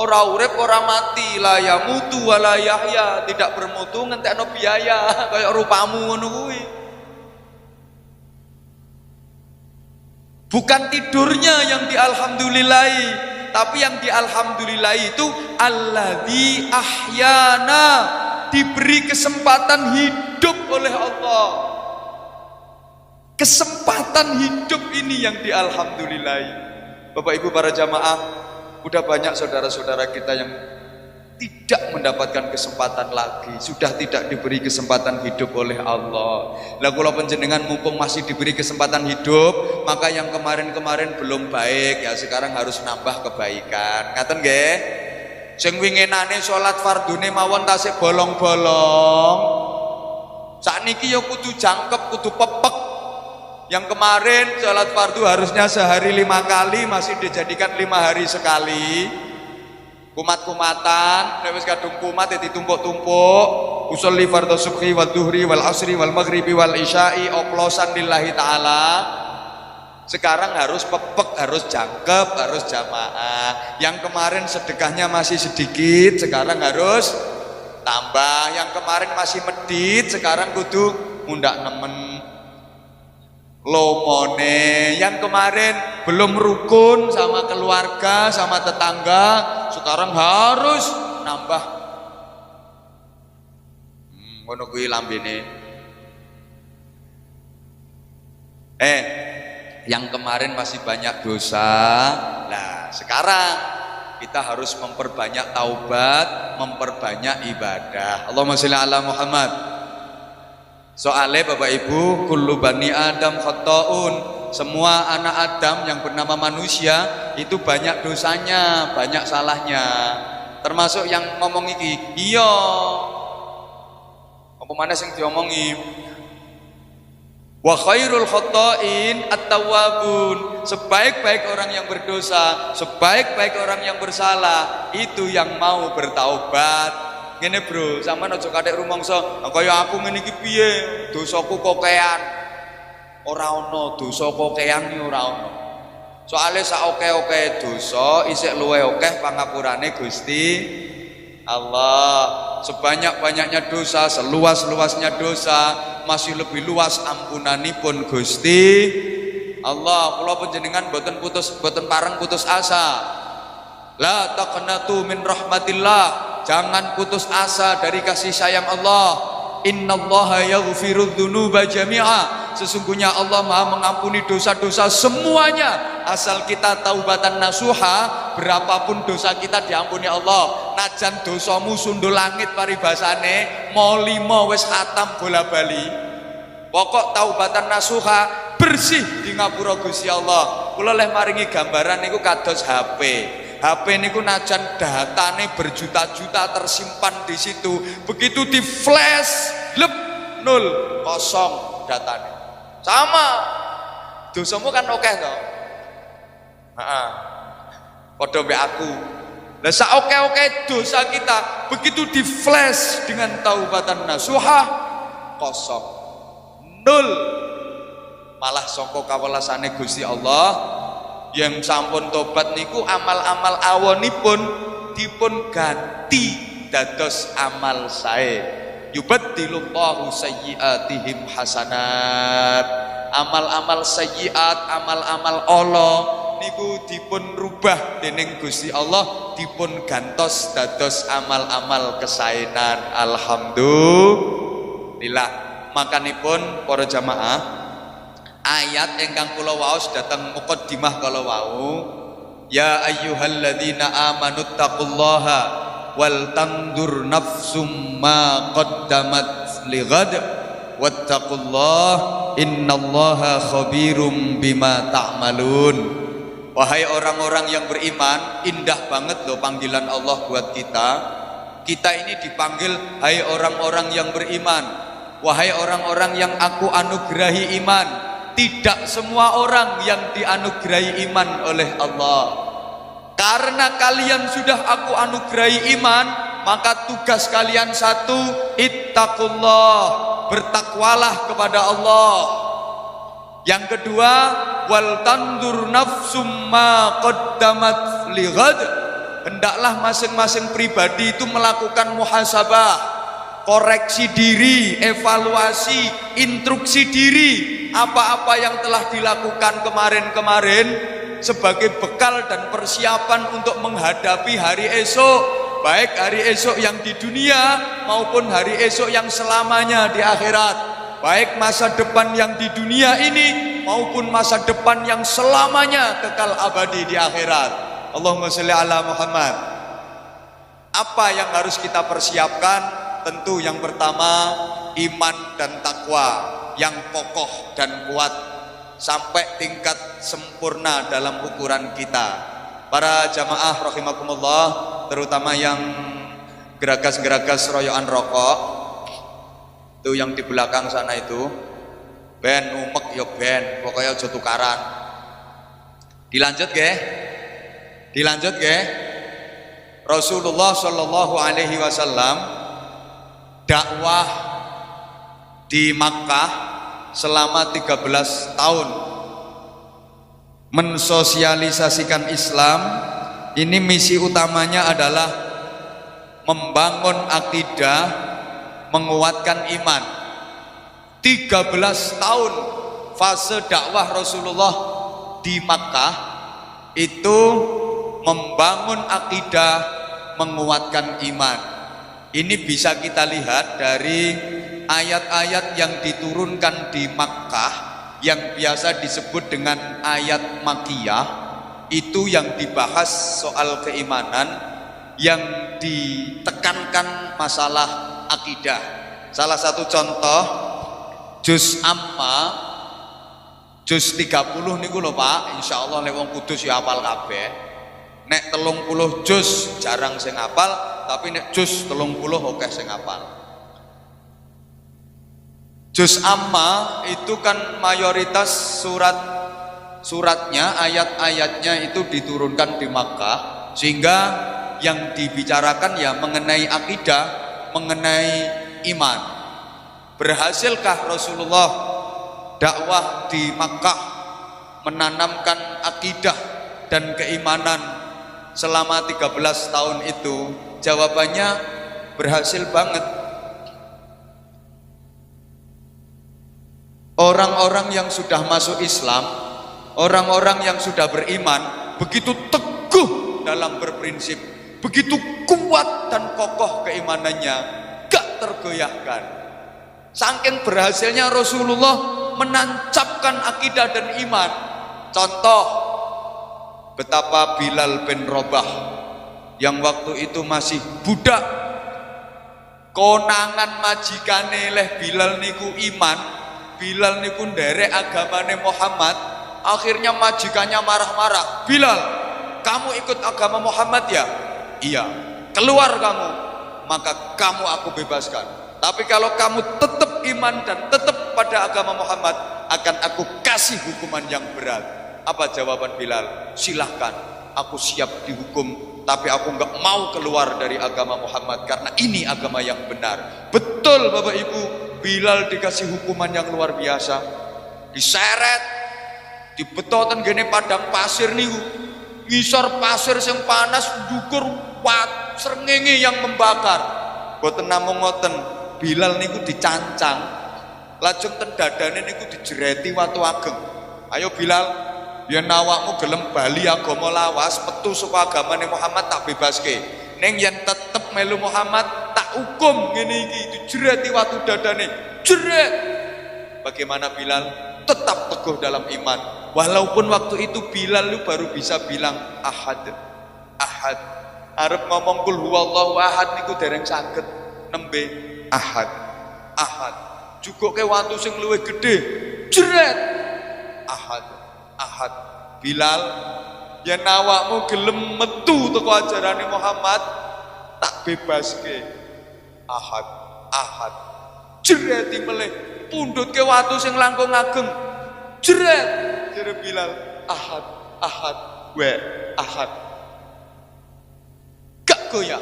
Ora urip ora mati, la yamutu wala yahya, tidak bermutu ngentekno biaya kaya rupamu ngono kuwi. Bukan tidurnya yang dialhamdulillahi, tapi yang dialhamdulillahi itu alladzi ahyana, diberi kesempatan hidup oleh Allah. Kesempatan hidup ini yang dialhamdulillahi. Bapak Ibu para jamaah, udah banyak saudara-saudara kita yang tidak mendapatkan kesempatan lagi, sudah tidak diberi kesempatan hidup oleh Allah. Lah kula panjenengan mumpung masih diberi kesempatan hidup, maka yang kemarin-kemarin belum baik ya sekarang harus nambah kebaikan. Ngaten nggih? Sing winginane salat fardune mawon tasik bolong-bolong. Sakniki ya kudu jangkep, kudu pepek. Yang kemarin sholat fardu harusnya sehari 5 kali, masih dijadikan 5 hari sekali. Kumat-kumatan, wis kadung kumat ya ditumpuk-tumpuk. Usolli fardhu subhi wal duhri wal asri wal maghribi wal isya'i oplosan lillahi ta'ala. Sekarang harus pepek, harus jangkep, harus jamaah. Yang kemarin sedekahnya masih sedikit, sekarang harus tambah. Yang kemarin masih medit, sekarang kudu mundak nemen. Lomone yang kemarin belum rukun sama keluarga sama tetangga sekarang harus nambah. Ngono kuwi lambene. Yang kemarin masih banyak dosa. Nah, sekarang kita harus memperbanyak taubat, memperbanyak ibadah. Allahumma sholli ala Muhammad. Soalnya Bapak Ibu, kullu bani Adam khata'un. Semua anak Adam yang bernama manusia itu banyak dosanya, banyak salahnya. Termasuk yang ngomong iki, iya. Apa mana sing diomongi? Wa khairul khata'in at-tawwabun. Sebaik-baik orang yang berdosa, sebaik-baik orang yang bersalah, itu yang mau bertaubat. Ngene bro, sampean aja kathek rumangsa, kaya aku ngene iki piye, dosaku kokean. Ora ana dosa kokean iki ora ana. Soale sak oke-oke dosa isih luwih akeh pangapurane Gusti Allah. Sebanyak-banyaknya dosa, seluas-luasnya dosa, masih lebih luas ampunanipun Gusti Allah. Kula panjenengan boten pareng putus asa. La taqnatu min rahmatillah. Jangan putus asa dari kasih sayang Allah. Innallaha yaghfirudz dzunuba jami'a. Sesungguhnya Allah Maha mengampuni dosa-dosa semuanya asal kita taubatan nasuha. Berapapun dosa kita diampuni Allah. Najan dosamu sundul langit paribasane, mau 5 wis khatam bola bali. Pokok taubatan nasuha bersih di ngapura Gusti Allah. Kula leh maringi gambaran niku kados HP. HP niku najan datane berjuta-juta tersimpan di situ. Begitu di flash, lep 0 kosong datane. Sama. Dosamu kan akeh to. Heeh. Padha mbek aku. Lah sak oke-oke dosa kita begitu di flash dengan taubatan nasuha kosong. 0. Malah saka kawelasane Gusti Allah yang sampun tobat niku amal-amal awonipun dipun ganti dados amal sae. yubaddilullahu sayyi'atihim hasanat. Amal-amal sayyiat, amal-amal Allah niku dipun rubah dening Gusti Allah, dipun gantos dados amal-amal kesaenan. Alhamdulillah. Makanipun para jamaah, ayat ingkang kula waos dhateng muqaddimah kala wau, ya ayyuhalladzina amanuttaqullaha wal tandur nafsum ma qaddamat lighad wattaqullah innallaha khabirum bima ta'malun. Wahai orang-orang yang beriman, indah banget loh panggilan Allah buat kita. Kita ini dipanggil hai orang-orang yang beriman, wahai orang-orang yang aku anugerahi iman. Tidak semua orang yang dianugerahi iman oleh Allah. Karena kalian sudah aku anugerahi iman, maka tugas kalian satu, ittaqullah, bertakwalah kepada Allah. Yang kedua, wal tandur nafsum ma qaddamat lighad, hendaklah masing-masing pribadi itu melakukan muhasabah, koreksi diri, evaluasi, instruksi diri, apa-apa yang telah dilakukan kemarin-kemarin sebagai bekal dan persiapan untuk menghadapi hari esok, baik hari esok yang di dunia maupun hari esok yang selamanya di akhirat, baik masa depan yang di dunia ini maupun masa depan yang selamanya kekal abadi di akhirat. Allahumma sholli ala Muhammad. Apa yang harus kita persiapkan? Tentu yang pertama iman dan takwa yang kokoh dan kuat sampai tingkat sempurna dalam ukuran kita. Para jamaah rahimakumullah, terutama yang geragas-geragas royokan rokok itu yang di belakang sana itu, ben umek yo ben, pokoknya aja tukaran. Dilanjut ge? Rasulullah Shallallahu Alaihi Wasallam dakwah di Makkah selama 13 tahun mensosialisasikan Islam. Ini misi utamanya adalah membangun akidah, menguatkan iman. 13 tahun fase dakwah Rasulullah di Makkah itu membangun akidah, menguatkan iman. Ini bisa kita lihat dari ayat-ayat yang diturunkan di Makkah yang biasa disebut dengan ayat Makkiyah, itu yang dibahas soal keimanan, yang ditekankan masalah akidah. Salah satu contoh juz Amma, juz 30 niku lho Pak, insyaallah nek wong kudus ya hafal kabeh. Nek 30 juz jarang sing hafal, tapi nek juz 30 akeh sing hafal. Juz Amma itu kan mayoritas suratnya, ayat-ayatnya itu diturunkan di Makkah, sehingga yang dibicarakan ya mengenai akidah, mengenai iman. Berhasilkah Rasulullah dakwah di Makkah menanamkan akidah dan keimanan selama 13 tahun itu? Jawabannya berhasil banget. Orang-orang yang sudah masuk Islam, orang-orang yang sudah beriman, begitu teguh dalam berprinsip, begitu kuat dan kokoh keimanannya, gak tergoyahkan. Saking berhasilnya Rasulullah menancapkan akidah dan iman. Contoh betapa Bilal bin Rabah yang waktu itu masih budak, konangan majikane leh Bilal niku iman, Bilal niku nderek agamane Muhammad. Akhirnya majikannya marah-marah, Bilal, kamu ikut agama Muhammad ya? Iya. Keluar kamu, maka kamu aku bebaskan. Tapi kalau kamu tetap iman dan tetap pada agama Muhammad, akan aku kasih hukuman yang berat. Apa jawaban Bilal? Silahkan, aku siap dihukum, tapi aku nggak mau keluar dari agama Muhammad karena ini agama yang benar. Betul Bapak Ibu, Bilal dikasih hukuman yang luar biasa, diseret, dibetoten gene padang pasir niku, ngisor pasir sing panas, ndukur wat srengenge yang membakar. Boten namung ngoten, Bilal niku dicancang, lajeng ten dadane niku dijereti watu ageng. Ayo Bilal, yen awakmu gelem bali agama lawas, metu saka agamane Muhammad tak bebaske. Ning yen tetep melu Muhammad tak hukum ngene iki, dijereti watu dadane. Jeret. Bagaimana Bilal? Tetap teguh dalam iman. Walaupun waktu itu Bilal lu baru bisa bilang ahad. Ahad. Arep ngomong kul huwallahu ahad niku dereng saged nembe ahad. Ahad. Jugoke watu sing luwih gedhe. Jeret. Ahad. Ahad. Bilal, yen awakmu gelem metu teko ajarane Muhammad tak bebaske. Ahad. Ahad. Jereti meleh pundhut ke watu sing langkung ageng. Jeret jere Bilal, ahad, ahad, wa ahad. Gak goyah.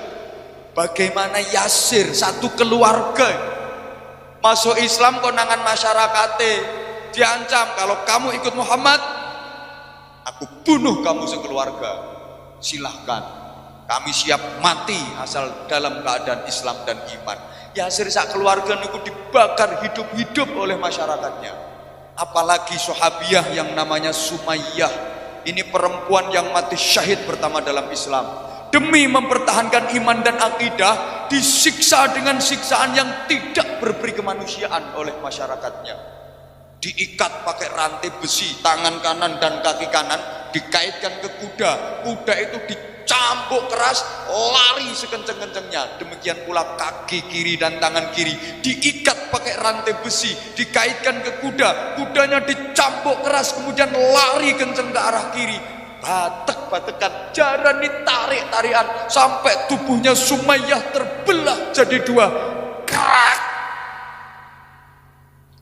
Bagaimana Yasir satu keluarga masuk Islam konangan masyarakate diancam kalau kamu ikut Muhammad aku bunuh kamu sekeluarga. Silahkan, kami siap mati asal dalam keadaan Islam dan iman. Yasir sak keluarga niku dibakar hidup-hidup oleh masyarakatnya. Apalagi sahabiah yang namanya Sumayyah. Ini perempuan yang mati syahid pertama dalam Islam. Demi mempertahankan iman dan akidah, disiksa dengan siksaan yang tidak berberi kemanusiaan oleh masyarakatnya. Diikat pakai rantai besi, tangan kanan dan kaki kanan dikaitkan ke kuda. Kuda itu dicambuk keras, lari sekenceng-kencengnya. Demikian pula kaki kiri dan tangan kiri diikat pakai rantai besi, dikaitkan ke kuda. Kudanya dicambuk keras, kemudian lari kenceng ke arah kiri. Batek-batekan, jaran ditarik-tarikan sampai tubuhnya Sumayyah terbelah jadi dua. Krak.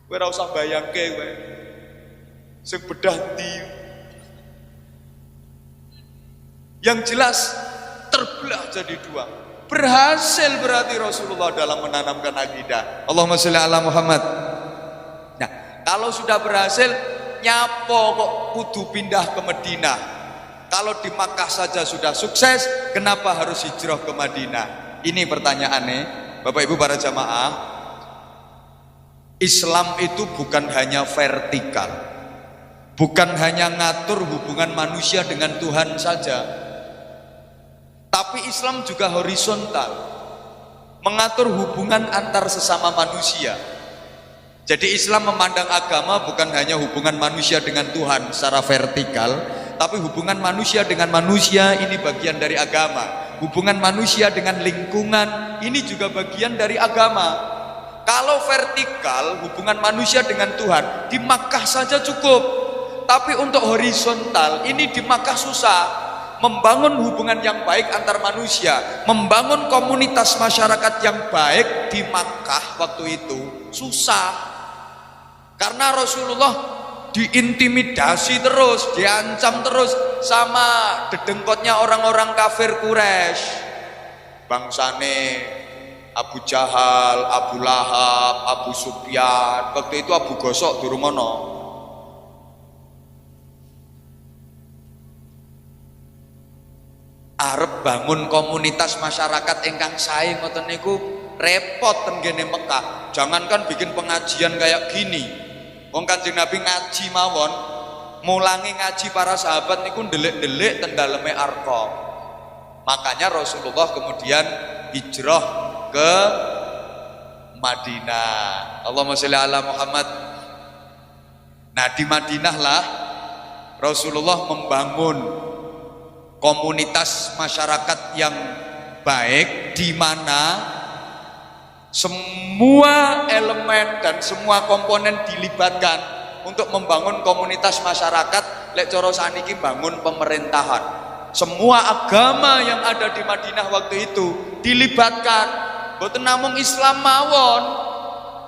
Kowe ora usah bayangke kowe. Sing bedah ndi. Yang jelas terbelah jadi dua. Berhasil berarti Rasulullah dalam menanamkan akidah. Allahumma sholli ala Muhammad. Nah, kalau sudah berhasil, nyapo kok kudu pindah ke Madinah? Kalau di Makkah saja sudah sukses, kenapa harus hijrah ke Madinah? Ini pertanyaannya, Bapak Ibu para jamaah. Islam itu bukan hanya vertikal, bukan hanya ngatur hubungan manusia dengan Tuhan saja, tapi Islam juga horizontal, mengatur hubungan antar sesama manusia. Jadi Islam memandang agama bukan hanya hubungan manusia dengan Tuhan secara vertikal, tapi hubungan manusia dengan manusia ini bagian dari agama. Hubungan manusia dengan lingkungan ini juga bagian dari agama. Kalau vertikal, hubungan manusia dengan Tuhan di Makkah saja cukup. Tapi untuk horizontal, ini di Makkah susah. Membangun hubungan yang baik antar manusia, membangun komunitas masyarakat yang baik di Makkah waktu itu susah. Karena Rasulullah diintimidasi terus, diancam terus sama dedengkotnya orang-orang kafir Quraisy. Bangsane Abu Jahal, Abu Lahab, Abu Sufyan. Waktu itu Abu Gosok durung ono. Arep bangun komunitas masyarakat ingkang sae ngoten niku repot ten kene Mekah. Jangankan bikin pengajian kayak gini. Wong Kanjeng Nabi ngaji mawon, mulangi ngaji para sahabat niku ndelik-ndelik ten daleme Arqam. Makanya Rasulullah kemudian hijrah ke Madinah. Allahumma sholli ala Muhammad. Nah, di Madinah lah Rasulullah membangun komunitas masyarakat yang baik di mana semua elemen dan semua komponen dilibatkan untuk membangun komunitas masyarakat. Lek cara saniki bangun pemerintahan. Semua agama yang ada di Madinah waktu itu dilibatkan. Boten namung Islam mawon,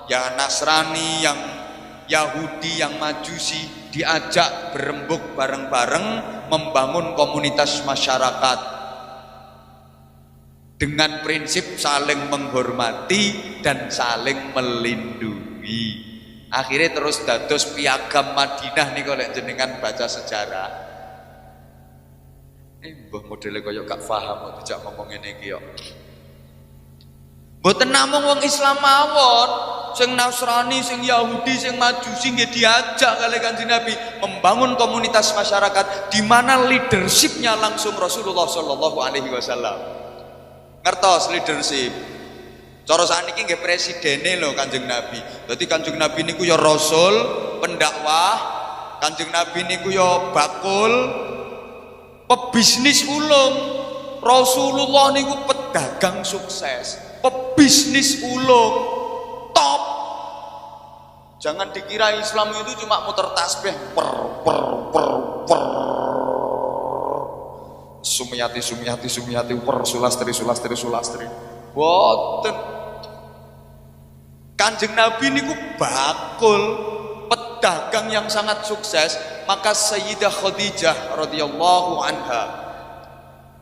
yang Nasrani, yang Yahudi, yang Majusi diajak berembuk bareng-bareng membangun komunitas masyarakat dengan prinsip saling menghormati dan saling melindungi. Akhirnya terus dados piagam Madinah nih kalau jenengan baca sejarah. Mbah modelnya kaya gak paham mau dijak ngomong ini iki yo. Mboten namung wong Islam mawon, sing Nasrani, sing Yahudi, sing Majusi nggih diajak kali Kanjeng Nabi membangun komunitas masyarakat di mana leadershipnya langsung Rasulullah Shallallahu Alaihi Wasallam. Ngertos leadership. Cara sakniki nggih presidene lho Kanjeng Nabi. Dadi Kanjeng Nabi niku ya rasul, pendakwah, Kanjeng Nabi niku ya bakul, pebisnis ulung. Rasulullah niku pedagang sukses, pebisnis ulung, top. Jangan dikira Islam itu cuma muter tasbih per. Sumiyati per sulastri. Boten. Kanjeng Nabi niku bakul, pedagang yang sangat sukses. Maka Sayyidah Khadijah radhiyallahu anha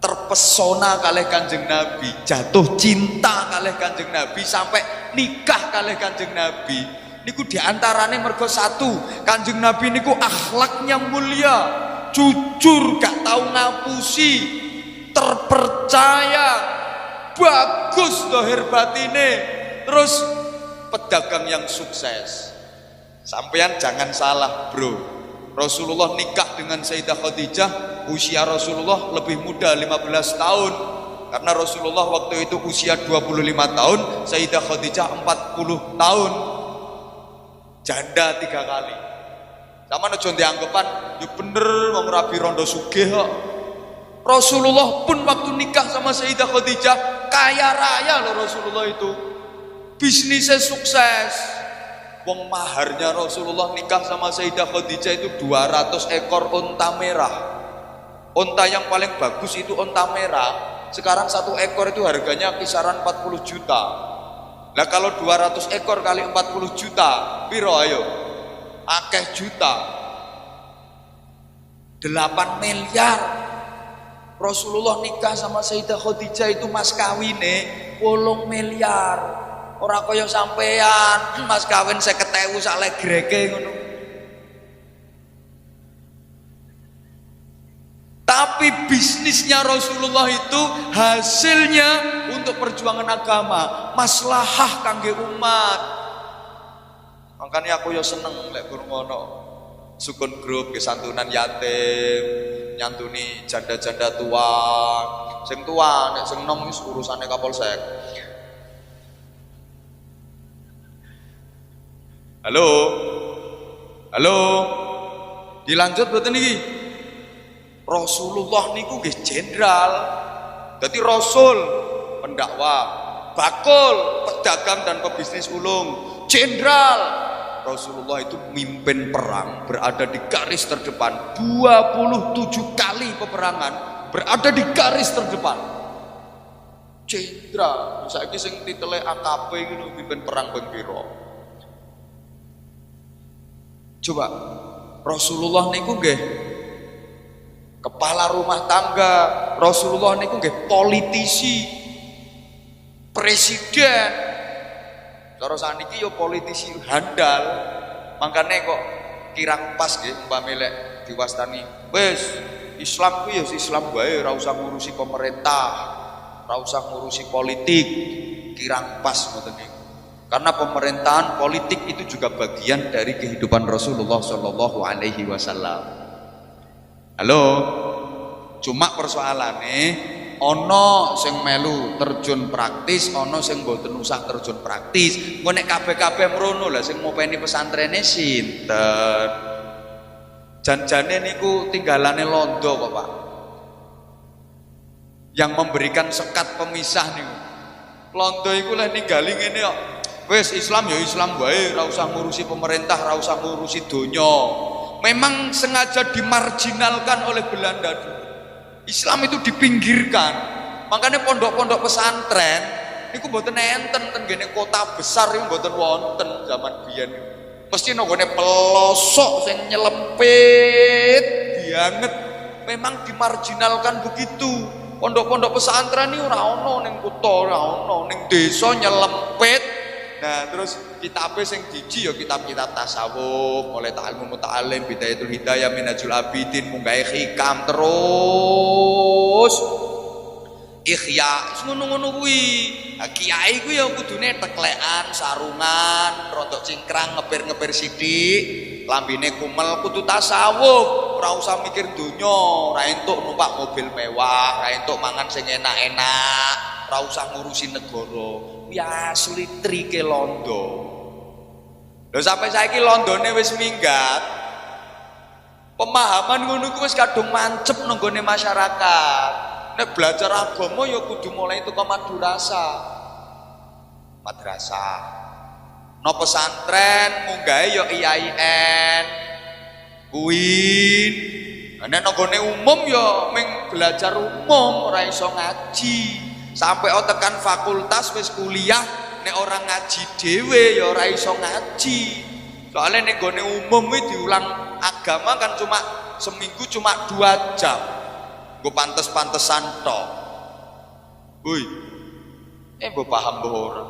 terpesona kalih Kanjeng Nabi, jatuh cinta kalih Kanjeng Nabi, sampai nikah kalih Kanjeng Nabi. Niku diantarane mergo satu, Kanjeng Nabi niku akhlaknya mulia, jujur, gak tahu ngapusi, terpercaya, bagus dohir batine, terus pedagang yang sukses. Sampean jangan salah bro, Rasulullah nikah dengan Sayyidah Khadijah, usia Rasulullah lebih muda 15 tahun. Karena Rasulullah waktu itu usia 25 tahun, Sayyidah Khadijah 40 tahun. Janda 3 kali. Sama aja dianggapan, ya bener wong rabi rondo sugih kok. Rasulullah pun waktu nikah sama Sayyidah Khadijah kaya raya loh Rasulullah itu. Bisnisnya sukses. Wong maharnya Rasulullah nikah sama Sayyidah Khadijah itu 200 ekor unta merah. Unta yang paling bagus itu unta merah. Sekarang 1 ekor itu harganya kisaran 40 juta. Nah kalau 200 ekor kali 40 juta, piro ayo? Akeh juta. 8 miliar. Rasulullah nikah sama Sayyidah Khadijah itu mas kawine 8 miliar. Ora kaya sampean mas kawin 50.000 sak legreke ngono. Tapi bisnisnya Rasulullah itu hasilnya untuk perjuangan agama, maslahah kangge umat. Makanya aku ya seneng lek ngono. Sukun grup ke santunan yatim, nyantuni janda-janda tua. Sing tua nek sing nom wis urusane Kapolsek. Halo, dilanjut betul niki. Rasulullah niku nggih jenderal, jadi rasul, pendakwah, bakul, pedagang dan pebisnis ulung, jenderal. Rasulullah itu mimpin perang, berada di garis terdepan, 27 kali peperangan, berada di garis terdepan. Jenderal, saiki sing titele AKP ngono mimpin perang ping pira? Coba Rasulullah niku nggih kepala rumah tangga, Rasulullah niku nggih politisi, presiden. Cara saniki yo politisi handal. Makane kok kirang pas nggih umpame lek diwastani, wis Islam ku ya Islam wae, ora usah ngurusi pemerintah, ora usah ngurusi politik. Kirang pas ngoten niku. Karena pemerintahan politik itu juga bagian dari kehidupan Rasulullah Shallallahu Alaihi Wasallam. Halo, cuma persoalannya, ono sing melu terjun praktis, ono sing mboten usah terjun praktis. Engko nek kabeh-kabeh mrono lah sing ngopeni pesantrene sinten. Jan-jane niku tinggalane londo kok, Pak. Yang memberikan sekat pemisah niku. Londo iku lek ninggali ngene kok. Wes Islam ya Islam wae, ora usah ngurusi pemerintah, ora usah ngurusi donya. Memang sengaja dimarginalkan oleh Belanda dulu. Islam itu dipinggirkan. Makanya pondok-pondok pesantren niku mboten enten ten gene kota besar niku mboten wonten zaman biyen. Mesti nggone pelosok sing nyelempit banget. Memang dimarginalkan begitu. Pondok-pondok pesantren niku ora ono ning kutha, ora ono ning desa nyelempit. Nah terus kitabnya sing diji ya kitab-kitab tasawuf, mulai ta'alum muta'alim, bidayatul hidayah, minhajul abidin, munggahe hikam terus. Ikhya ngono-ngono kuwi. Kiai kuwi ya kudune teklekan, sarungan, rontok cingkrang, ngeper-ngeper sithik, lambene kumel, kudu tasawuf, ora usah mikir donya, ora entuk numpak mobil mewah, ora entuk mangan sing enak-enak, ora usah ngurusi negara. Ya asli trike londo. Lho sampai saiki londone wis minggat. Pemahaman ngono kuwi wis kadung mancep nang gone masyarakat. Nek belajar agama ya kudu mulai itu ke madrasah. No pesantren munggahe ya IAIN, UIN. Nek nggone umum ya ming belajar umum ora iso ngaji. Sampai tekan fakultas wis kuliah nek orang ngaji dhewe ya ora iso ngaji. Soalnya nek nggone umum iki diulang agama kan cuma seminggu cuma 2 jam. Gue pantes-pantesan tok. Woi. Mbok paham mbok ora.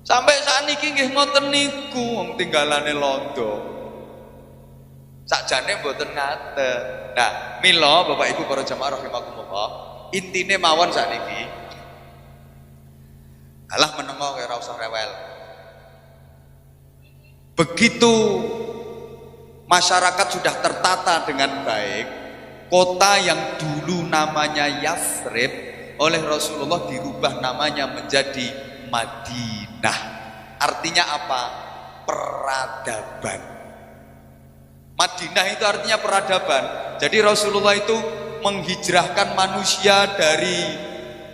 Sampai sakniki nggih ngoten niku wong tinggalane londo. Sakjane mboten ngaten. Nah, mila Bapak Ibu para jamaah rahimakumullah, intine mawon sakniki. Alah menengo ora usah rewel. Begitu masyarakat sudah tertata dengan baik, kota yang dulu namanya Yathrib oleh Rasulullah dirubah namanya menjadi Madinah. Artinya apa? Peradaban. Madinah itu artinya peradaban. Jadi Rasulullah itu menghijrahkan manusia dari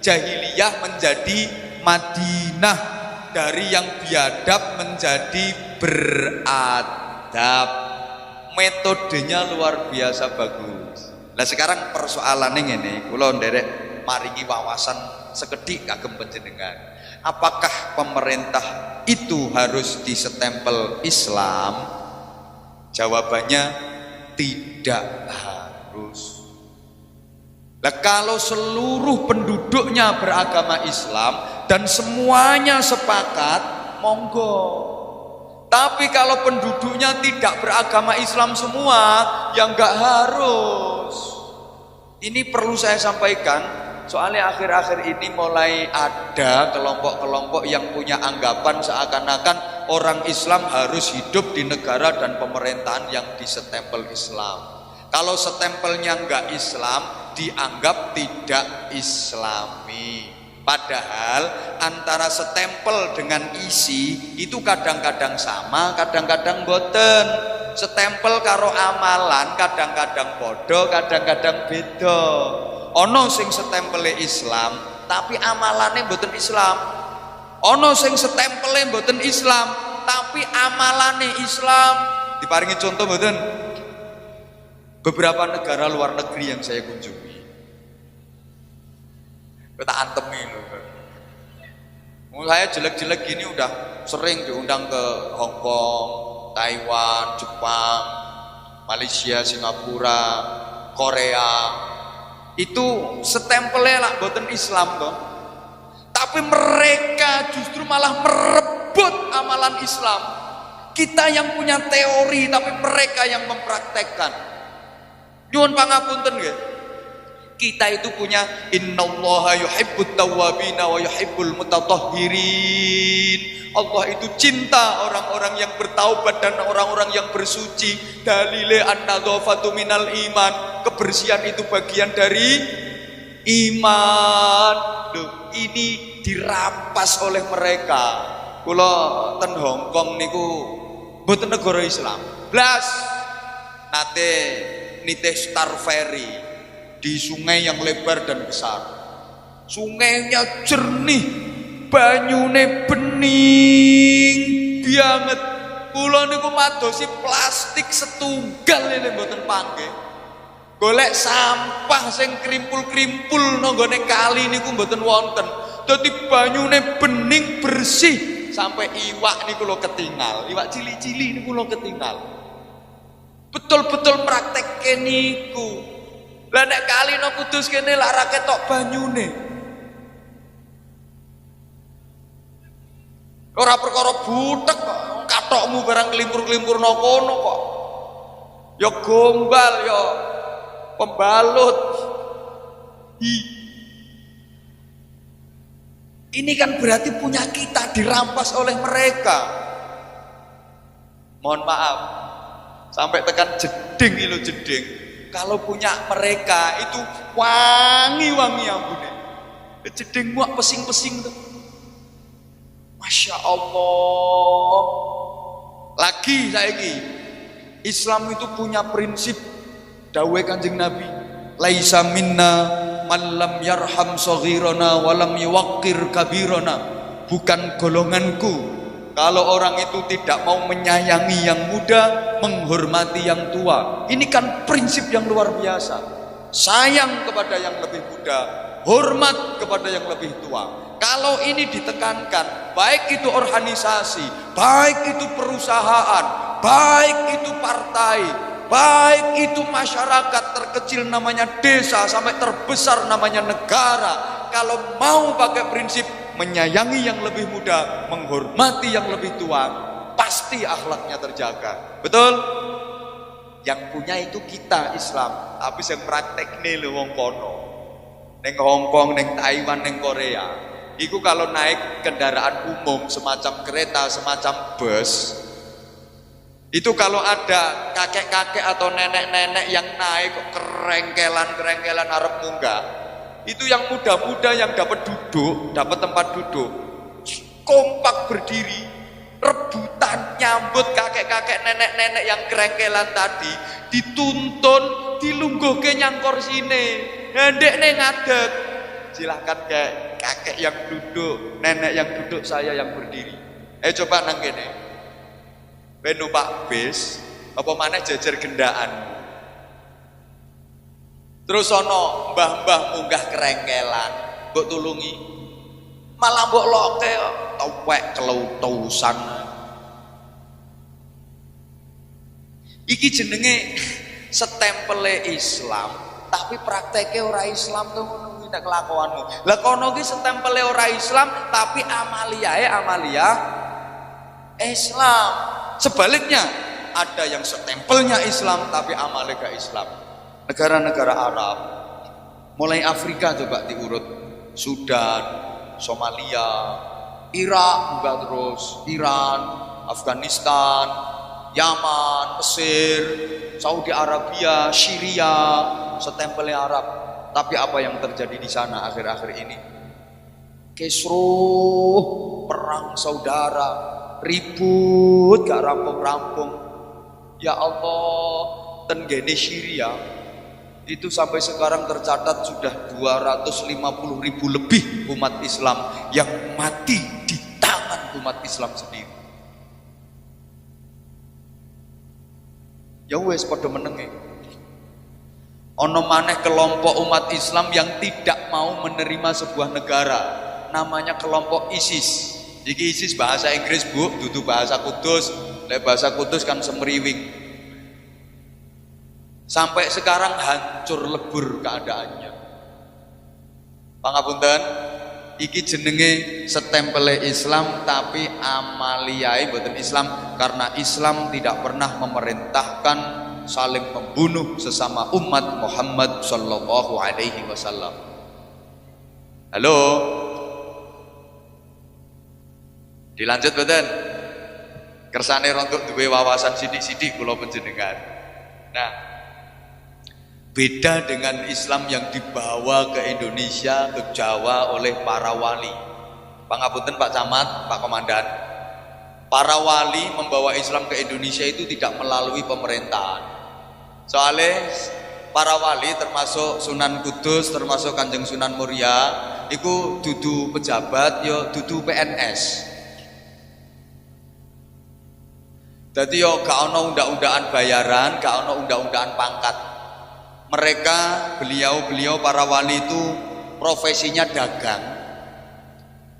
jahiliyah menjadi Madinah, dari yang biadab menjadi beradab. Metodenya luar biasa bagus. Nah sekarang persoalannya ini, kula nderek maringi wawasan sekedhik kagem panjenengan. Apakah pemerintah itu harus disestempel Islam? Jawabannya tidak harus. Nah kalau seluruh penduduknya beragama Islam dan semuanya sepakat, monggo. Tapi kalau penduduknya tidak beragama Islam semua, ya nggak harus. Ini perlu saya sampaikan, soalnya akhir-akhir ini mulai ada kelompok-kelompok yang punya anggapan seakan-akan orang Islam harus hidup di negara dan pemerintahan yang disestempel Islam. Kalau stempelnya nggak Islam, dianggap tidak Islami. Padahal antara stempel dengan isi itu kadang-kadang sama, kadang-kadang boten. Stempel karo amalan kadang-kadang podo, kadang-kadang beda. Ono sing stempele Islam, tapi amalannya boten Islam. Ono sing stempele boten Islam, tapi amalannya Islam. Diparingi contoh boten? Beberapa negara luar negeri yang saya kunjungi. Kita antemi loh. Saya jelek-jelek gini udah sering diundang ke Hong Kong, Taiwan, Jepang, Malaysia, Singapura, Korea. Itu stempelnya lah boten Islam toh. Tapi mereka justru malah merebut amalan Islam. Kita yang punya teori tapi mereka yang mempraktekkan. Nyuwun pangapunten nggih. Kita itu punya innallaha yuhibbut tawwabina wa yuhibbul mutatahhirin. Allah itu cinta orang-orang yang bertaubat dan orang-orang yang bersuci. Dalile an-nadzafatu minal iman. Kebersihan itu bagian dari iman. Loh, ini dirampas oleh mereka. Kula ten Hong Kong niku mboten negara Islam. Blas nate nitih Star Ferry di sungai yang lebar dan besar. Sungainya jernih, banyune bening banget. Kula niku madosi plastik setunggal ini mboten panggih. Golek sampah sing krimpul-krimpul nang gone kali niku mboten wonten. Dadi banyune bening bersih sampai iwak niku lho ketinggal. Iwak cili-cili niku lho ketinggal. Betul-betul praktekke niku. Lah nek kali no Kudus kene lak ra ketok banyune. Ora perkara butek kok, katokmu barang klimpur-klimpur no kono kok. Ya gombal ya pembalut. Ini kan berarti punya kita dirampas oleh mereka. Mohon maaf, sampai tekan jeding ilo jeding. Kalau punya mereka itu wangi-wangi ampune. Jeding muak pesing-pesing tuh. Masya Allah. Lagi saiki Islam itu punya prinsip dawuh Kanjeng Nabi, laisa minna man lam yarham saghirana wa lam yuwaqqir kabirana. Bukan golonganku kalau orang itu tidak mau menyayangi yang muda, menghormati yang tua. Ini kan prinsip yang luar biasa. Sayang kepada yang lebih muda, hormat kepada yang lebih tua. Kalau ini ditekankan, baik itu organisasi, baik itu perusahaan, baik itu partai, baik itu masyarakat terkecil namanya desa sampai terbesar namanya negara, kalau mau pakai prinsip menyayangi yang lebih muda, menghormati yang lebih tua, pasti akhlaknya terjaga. Betul? Yang punya itu kita Islam, tapi yang praktek nih lho wong kono. Neng Hongkong, neng Taiwan, neng Korea. Iku kalau naik kendaraan umum semacam kereta, semacam bus, itu kalau ada kakek-kakek atau nenek-nenek yang naik kok kerengkelan arep munggah, itu yang muda-muda yang dapat duduk, dapat tempat duduk, kompak berdiri, rebutan nyambut kakek-kakek nenek-nenek yang kerengkelan tadi, dituntun, dilungguhke nyang korsine, ndekne ngadeg. Silahkan kakek yang duduk, nenek yang duduk, saya yang berdiri. Coba nang kene. Ben numpak bis, apa maneh jajar gendaan. Terus ana mbah-mbah munggah kerengkelan, mbok tulungi. Malah mbok loke tuwek kelautusan. Iki jenenge setempele Islam, tapi prakteknya ora Islam tuh ngono kuwi nek kelakuanmu. Lah kono ki setempele ora Islam, tapi amaliae amalia Islam. Sebaliknya, ada yang setempelnya Islam tapi amalnya gak Islam. Negara-negara Arab, mulai Afrika coba diurut, Sudan, Somalia, Irak, juga terus Iran, Afghanistan, Yaman, Mesir, Saudi Arabia, Syria, setempelnya Arab. Tapi apa yang terjadi di sana akhir-akhir ini? Kisruh, perang saudara, ribut gak rampung-rampung. Ya Allah, tenggene Syria itu sampai sekarang tercatat sudah 250.000 lebih umat Islam yang mati di tangan umat Islam sendiri. Ya wes padha menenge. Ono maneh kelompok umat Islam yang tidak mau menerima sebuah negara, namanya kelompok ISIS. Iki ISIS bahasa Inggris bu, dudu bahasa Kudus. Lek bahasa Kudus kan semeriwing. Sampai sekarang hancur lebur keadaannya. Pangapunten, iki jenenge setempele Islam tapi amaliai boten Islam, karena Islam tidak pernah memerintahkan saling membunuh sesama umat Muhammad sallallahu alaihi wasallam. Halo. Dilanjut boten? Kersane rontok duwe wawasan sidik-sidik kula panjenengan. Nah, beda dengan Islam yang dibawa ke Indonesia, ke Jawa oleh para wali. Pangapunten Pak Camat, Pak Komandan. Para wali membawa Islam ke Indonesia itu tidak melalui pemerintahan. Soalnya para wali termasuk Sunan Kudus, termasuk Kanjeng Sunan Muria, itu dudu pejabat, yo dudu PNS. Jadi yo gak ono undang-undangan bayaran, gak ono undang-undangan pangkat. Mereka, beliau para wali itu profesinya dagang.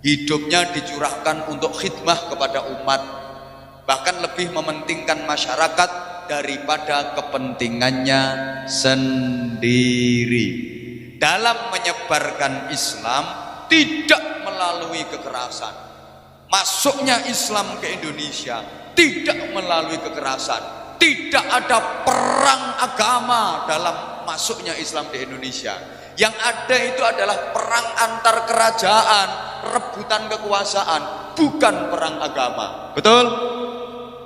Hidupnya dicurahkan untuk khidmah kepada umat. Bahkan lebih mementingkan masyarakat daripada kepentingannya sendiri. Dalam menyebarkan Islam tidak melalui kekerasan. Masuknya Islam ke Indonesia tidak melalui kekerasan. Tidak ada perang agama dalam masuknya Islam di Indonesia. Yang ada itu adalah perang antar kerajaan, rebutan kekuasaan, bukan perang agama. Betul?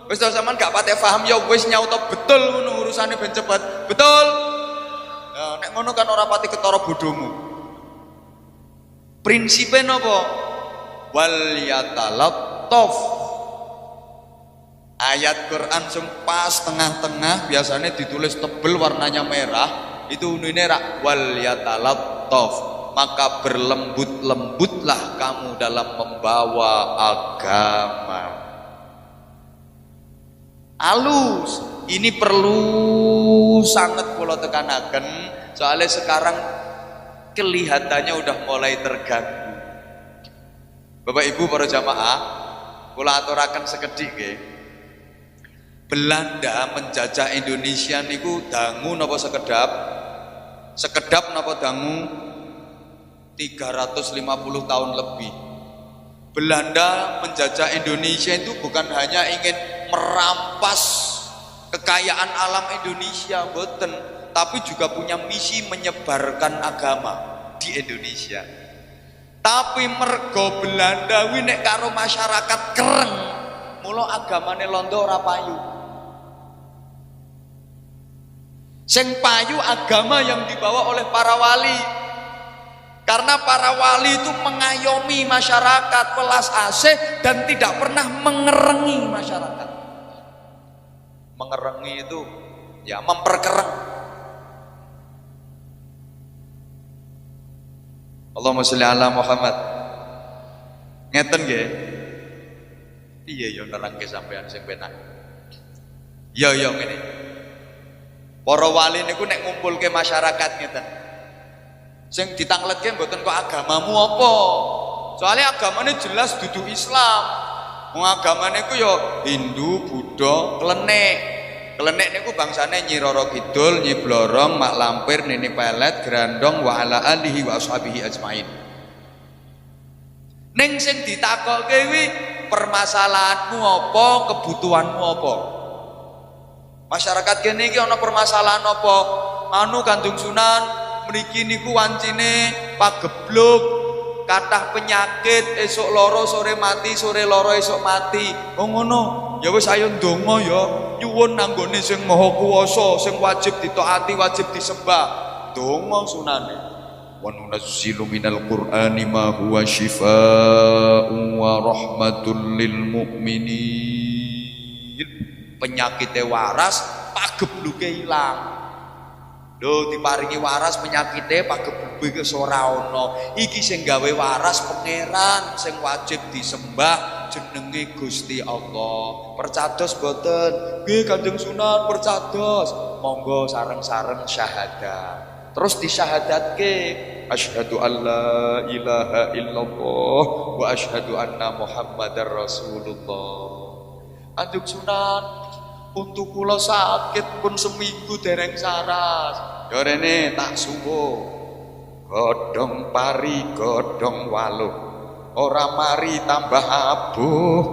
Wis sampean gak pate paham ya wis nyauto betul ngono urusane ben cepet. Betul? Nah, nek ngono kan ora pati ketara bodhomu. Prinsipe napa? Wal yatalattaf. Ayat Quran sing pas tengah-tengah biasanya ditulis tebel warnanya merah, itu unine rak wal yatalattaf. Maka berlembut-lembutlah kamu dalam membawa agama. Alus, ini perlu sangat kula tekanaken soalnya sekarang kelihatannya udah mulai terganggu. Bapak Ibu para jamaah, kula aturaken sekedhik nggih. Belanda menjajah Indonesia niku dangu napa sekedap? Sekedap napa dangu? 350 tahun lebih. Belanda menjajah Indonesia itu bukan hanya ingin merampas kekayaan alam Indonesia, boten, tapi juga punya misi menyebarkan agama di Indonesia. Tapi mergo Belanda kuwi nek karo masyarakat kereng, mula agamane londo ora payu. Sing payu agama yang dibawa oleh para wali. Karena para wali itu mengayomi masyarakat, welas asih dan tidak pernah mengerengi masyarakat. Mengerengi itu ya memperkereng. Allahumma sholli ala Muhammad. Ngeten nggih. Iya ya nerangke sampean sing penak. Ya ngene. Para wali niku nek ngumpulke masyarakat ngeten. Sing ditangletke mboten kok agamamu apa? Soalnya agamane jelas dudu Islam. Wong agamane ku ya Hindu, Buddha, Klenik. Klenik niku bangsane Nyi Roro Kidul, Nyi Blorong, Mak Lampir, Nini Pelet, Grandong wa ala alihi wa ashabihi ajmain. Ning sing ditakokke kuwi permasalahanmu apa, kebutuhanmu apa? Masyarakat kene iki ana permasalahan apa? Anu Kanjeng Sunan mriki niku wancine pagebluk, kathah penyakit, esuk loro sore mati, sore loro esuk mati. Oh ngono. Ya wis ayo ndonga ya, nyuwun nanggone sing Maha Kuwasa, sing wajib ditaati, wajib disembah. Ndonga sunane. Wa nunazzilu minal Qur'ani ma huwa syifaa'un wa rahmatul lil mu'minin. Penyakite waras, pagebluke ilang. Lho diparingi waras penyakite pagebluke wis ora ana. Iki sing gawe waras pangeran sing wajib disembah jenenge Gusti Allah. Percados boten? Nggih Kanjeng Sunan percados. Monggo sareng-sareng syahadat. Terus disyahadatke asyhadu alla ilaha illallah wa asyhadu anna Muhammadar Rasulullah. Kanjeng Sunan, untuk kula sakit pun seminggu dereng saras. Ya rene tak suwo. Godhong pari godhong waluh. Ora mari tambah abuh.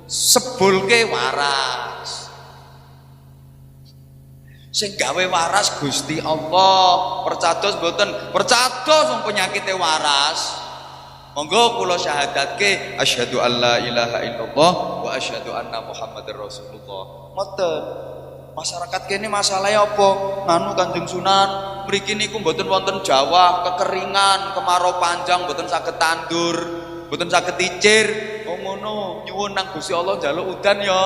Sebulke waras. Sing gawe waras Gusti Allah. Percados mboten? Percados wong penyakite waras. Monggo kula syahadatke asyhadu alla ilaha illallah wa asyhadu anna Muhammadar Rasulullah. Ngoten. Masyarakat kene masalahe apa? Nganu Kanjeng Sunan, mriki niku mboten wonten jawah, kekeringan, kemarau panjang, mboten saged tandur, mboten saged icir. Oh ngono, nyuwun nang Gusti Allah njaluk udan ya.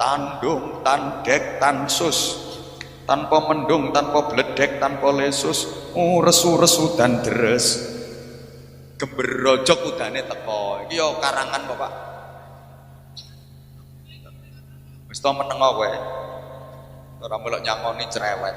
Tandung, tandek, tansus. Tanpa mendung, tanpa bledek, tanpa lesus. Resu-resu dan deres. Gemberojok udane teko. Iki ya karangan Bapak. Wis to meneng kowe. Ora melok nyangoni cerewet.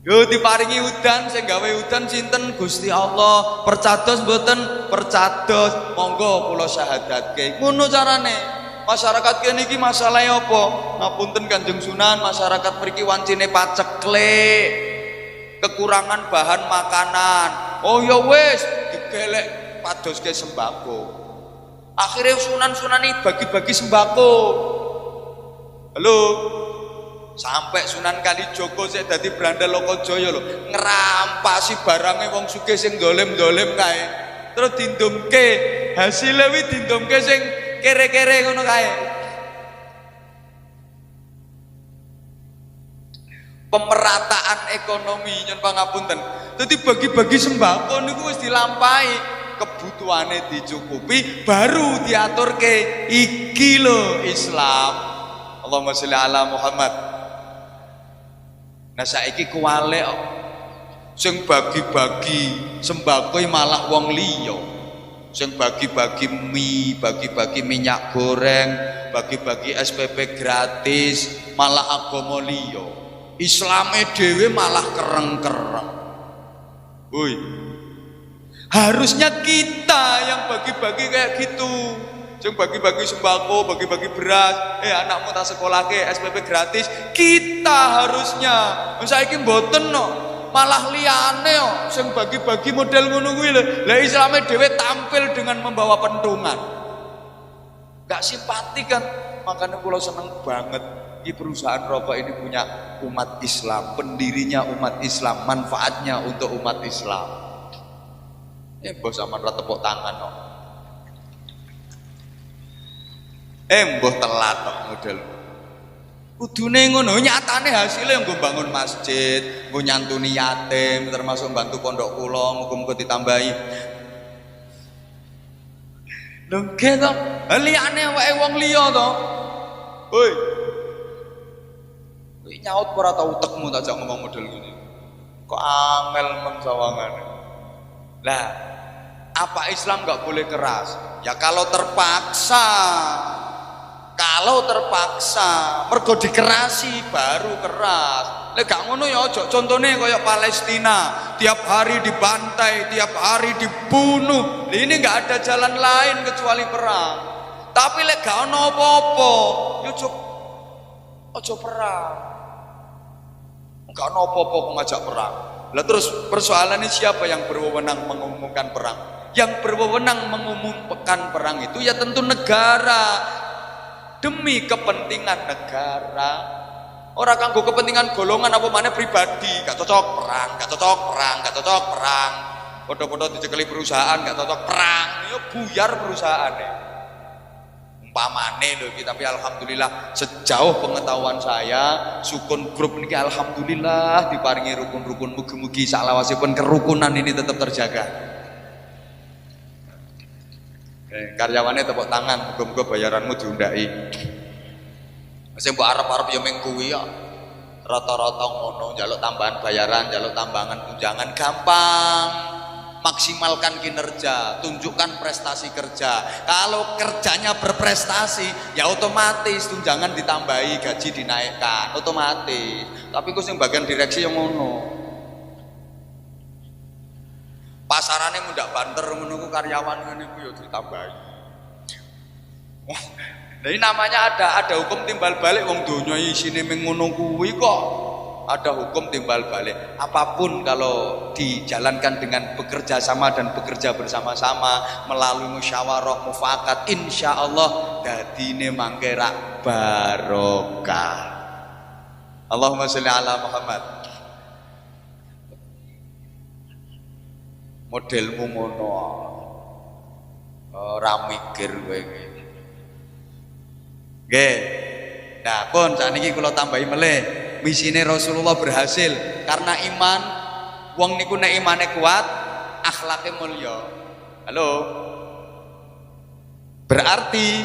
Yo diparingi udan, sing gawe udan sinten? Gusti Allah. Percados mboten? Percados. Monggo kula syahadatke. Ngono carane. Masyarakat kene iki masalahe apa? Ngapunten Kanjeng Sunan, masyarakat mriki wancine paceklik. Kekurangan bahan makanan. Oh ya wis digelek padoske sembako. Akhirnya sunan-sunan ini bagi-bagi sembako. Halo, Sampai Sunan Kalijaga sik dadi Brandal Lokajaya lho, ngerampasi barange wong sugih sing dolem-dolem kae. Terus dindumke, hasilnya wi dindumke sing kere-kere ngono kae. Pemerataan ekonomi nyon pangapunten. Dadi bagi-bagi sembako niku wis dilampahi, kebutuhane dicukupi, baru diaturke iki lho Islam. Allahumma sholli ala Muhammad. Nah saiki kuwale sing bagi-bagi sembako malah wong liya. Sing bagi-bagi mie, bagi-bagi minyak goreng, bagi-bagi SPP gratis, malah agama liya. Islame dhewe malah kereng-kereng. Woi. Harusnya kita yang bagi-bagi kayak gitu. Yang bagi-bagi sembako, bagi-bagi beras, anakmu tak sekolah ke SPP gratis, kita harusnya. Saiki mboten no, malah liyane yo sing bagi-bagi model ngono kuwi lho. Lah Islame dhewe tampil dengan membawa pentungan. Gak simpati kan? Makanya kula seneng banget di perusahaan rokok ini punya umat Islam, pendirinya umat Islam, manfaatnya untuk umat Islam. Bos aman ra tepuk tangan no. Mbah telat kok model. Kudune ngono, nyatane hasilnya nggo bangun masjid, nggo nyantuni yatim, termasuk bantu pondok kula, muga-muga ditambahi. Lho nggih to, liyane wae wong liya to. Hoi. Kuwi nyaut ora tau utekmu tak jak ngomong model ngene. Kok angel men sawangane. Lah, apa Islam nggak boleh keras? Ya kalau terpaksa. Kalau terpaksa, mergo dikerasi baru keras. Lek gak ngono ya aja contone kaya Palestina, tiap hari dibantai, tiap hari dibunuh. Ini nggak ada jalan lain kecuali perang. Tapi lek gak ono apa-apa, ya aja perang. Gak ono apa-apa kok ngajak perang. Lah terus persoalannya siapa yang berwenang mengumumkan perang? Yang berwenang mengumumkan perang itu ya tentu negara. Demi kepentingan negara, orang kanggo kepentingan golongan apa mana pribadi, gak cocok perang, gak cocok perang, gak cocok perang. Podo-podo dicekeli perusahaan, gak cocok perang, yo buyar perusahaannya. Umpamane lho, tapi alhamdulillah sejauh pengetahuan saya, Sukun Grup ini alhamdulillah diparingi rukun-rukun, mugi-mugi salawasipun kerukunan ini tetap terjaga. Karyawannya tepuk tangan, muga-muga bayaranmu diundai. Sing mbok arep-arep ya ming kuwi ya. Rata-rata ngono, njaluk tambahan bayaran, njaluk tambahan tunjangan gampang. Maksimalkan kinerja, tunjukkan prestasi kerja. Kalau kerjanya berprestasi, ya otomatis tunjangan ditambahi, gaji dinaikkan, otomatis. Tapi kok sing bagian direksi yang ngono. Pasarane mundak banter ngono ku karyawan ngene ku ya ditambahi. Nah ini namanya ada hukum timbal balik, wong donya isine ming ngono kuwi kok. Ada hukum timbal balik. Apapun kalau dijalankan dengan bekerja sama dan bekerja bersama-sama melalui musyawarah mufakat, insyaallah dadine mangke rak barokah. Allahumma sholli ala Muhammad. Modelmu ngono ora mikir kowe iki. Nggih. Nah, pun sakniki kula tambahi melih, misine Rasulullah berhasil karena iman. Wong niku nek imane kuat, akhlake mulya. Halo. Berarti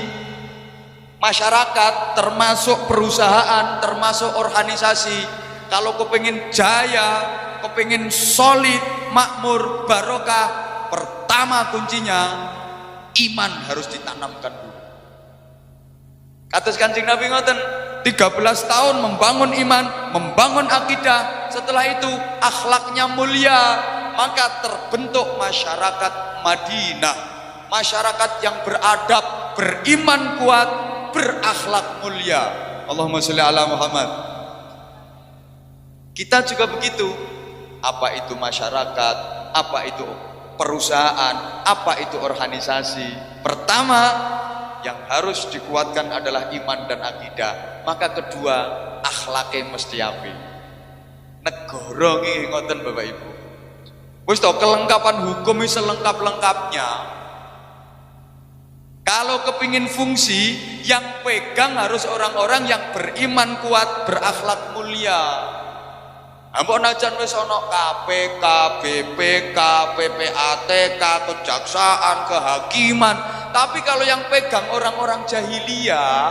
masyarakat termasuk perusahaan, termasuk organisasi kalau kepengin jaya, kepengin solid, makmur, barokah, pertama kuncinya iman harus ditanamkan dulu. Kados Kanjeng Nabi ngoten, 13 tahun membangun iman, membangun akidah, setelah itu akhlaknya mulia, maka terbentuk masyarakat Madinah, masyarakat yang beradab, beriman kuat, berakhlak mulia. Allahumma sholli ala Muhammad. Kita juga begitu. Apa itu masyarakat, apa itu perusahaan, apa itu organisasi. Pertama yang harus dikuatkan adalah iman dan akidah. Maka kedua akhlake mesti apik. Negara nggih ngoten Bapak Ibu. Wis to kelengkapan hukum wis selengkap-lengkapnya. Kalau kepingin fungsi, yang pegang harus orang-orang yang beriman kuat, berakhlak mulia. Mbok najan wis ana KPK, BPK, PPATK, kejaksaan, kehakiman, tapi kalau yang pegang orang-orang jahiliyah,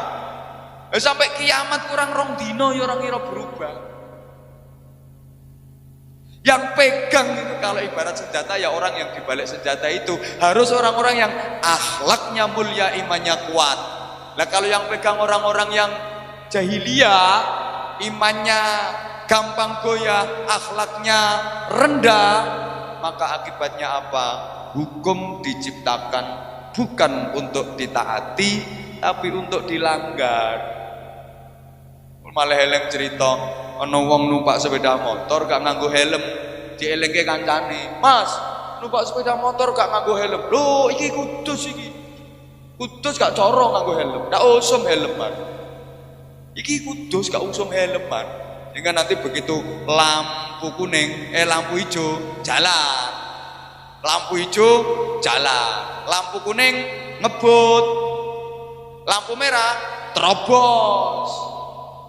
sampai kiamat kurang rong dino ya orang kira berubah. Yang pegang itu kalau ibarat senjata ya orang yang dibalik senjata itu harus orang-orang yang akhlaknya mulia, imannya kuat. Nah kalau yang pegang orang-orang yang jahiliyah, imannya gampang goyah, akhlaknya rendah, maka akibatnya apa? Hukum diciptakan bukan untuk ditaati, tapi untuk dilanggar. Malah heleng cerita, ana wong numpak sepeda motor gak nganggo helm, dielengke kancane. Mas, numpak sepeda motor gak nganggo helm. Lho, iki kudus iki. Kudus gak coro nganggo helm. Ndak usum helman. Iki kudus gak usum helman. Sehingga nanti begitu lampu kuning, lampu hijau, jalan. Lampu hijau, jalan. Lampu kuning, ngebut. Lampu merah, terobos.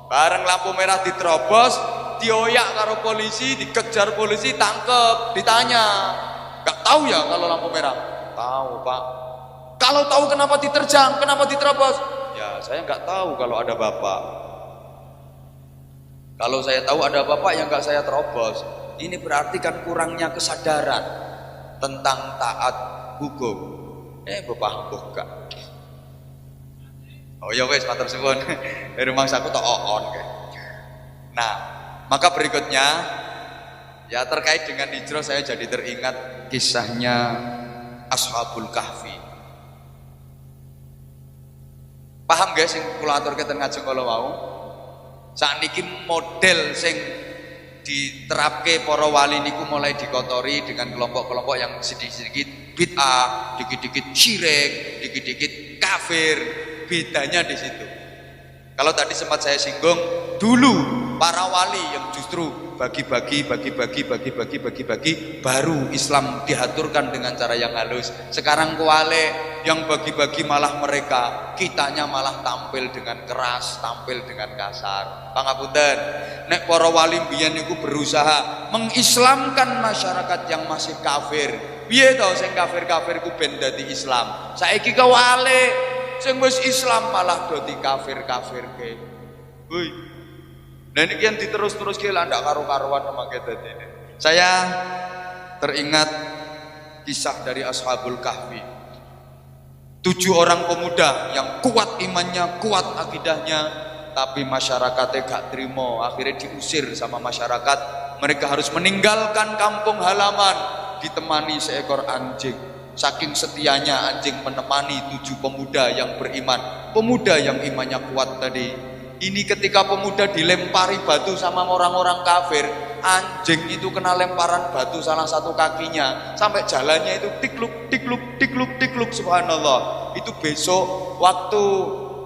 Bareng lampu merah diterobos, dioyak karo polisi, dikejar polisi, tangkep, ditanya. Gak tahu ya kalau lampu merah? Tahu Pak. Kalau tahu kenapa diterjang, kenapa diterobos? Ya saya gak tahu kalau ada bapak. Kalau saya tahu ada bapak yang gak saya terobos. Ini berarti kan kurangnya kesadaran tentang taat hukum. Bapak buka. Oh ya wes matur suwun. Dari rumah saku tok on. Nah, maka berikutnya ya terkait dengan hijrah saya jadi teringat kisahnya Ashabul Kahfi. Paham guys sing kula aturke ten ngajeng kala wau? Sakniki model sing diterapke para wali niku mulai dikotori dengan kelompok-kelompok yang sedikit-sedikit bid'ah, dikit-dikit syirik, dikit-dikit kafir. Bedanya di situ. Kalau tadi sempat saya singgung, dulu para wali yang justru bagi-bagi, baru Islam diaturkan dengan cara yang halus. Sekarang kuale yang bagi-bagi malah mereka, kitanya malah tampil dengan keras, tampil dengan kasar. Pangapunten, nek para wali mbiyen niku berusaha mengislamkan masyarakat yang masih kafir. Piye to sing kafir-kafir ku ben dadi Islam. Saiki kewale sing wis Islam malah dadi kafir-kafirke. Woi. Nah ini yang diterus-terus lah ndak karu-karuan mangke dadine. Saya teringat kisah dari Ashabul Kahfi. 7 orang pemuda yang kuat imannya, kuat akidahnya, tapi masyarakatnya gak terima, akhirnya diusir sama masyarakat. Mereka harus meninggalkan kampung halaman ditemani seekor anjing. Saking setianya anjing menemani 7 pemuda yang beriman, pemuda yang imannya kuat tadi. Ini ketika pemuda dilempari batu sama orang-orang kafir, anjing itu kena lemparan batu salah satu kakinya, sampai jalannya itu tikluk, tikluk, tikluk, tikluk, subhanallah. Itu besok waktu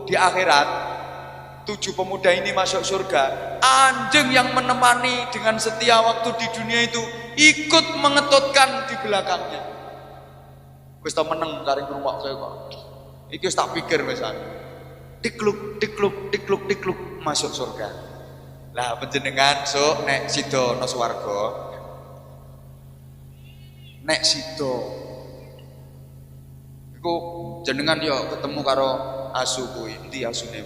di akhirat 7 pemuda ini masuk surga. Anjing yang menemani dengan setia waktu di dunia itu ikut mengetutkan di belakangnya. Wis tak meneng kari rumah saya kok. Iki wis tak pikir misalnya. Tikluk, tikluk, tikluk, tikluk masuk surga. Lah panjenengan sok nek sida ana swarga. Nek sida iku jenengan yo ketemu karo asu kuwi. Endi asune?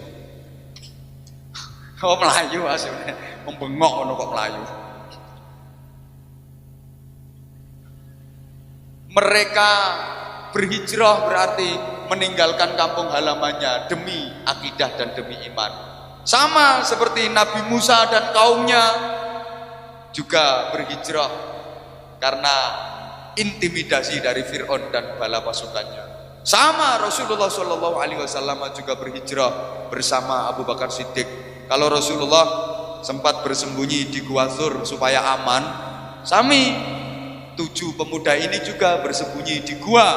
Oh melayu asune. Membengok ngono kok melayu. Mereka berhijrah berarti meninggalkan kampung halamannya demi akidah dan demi iman. Sama seperti Nabi Musa dan kaumnya juga berhijrah karena intimidasi dari Fir'aun dan bala pasukannya. Sama Rasulullah SAW juga berhijrah bersama Abu Bakar Siddiq. Kalau Rasulullah sempat bersembunyi di Gua Tsur supaya aman, sami 7 pemuda ini juga bersembunyi di gua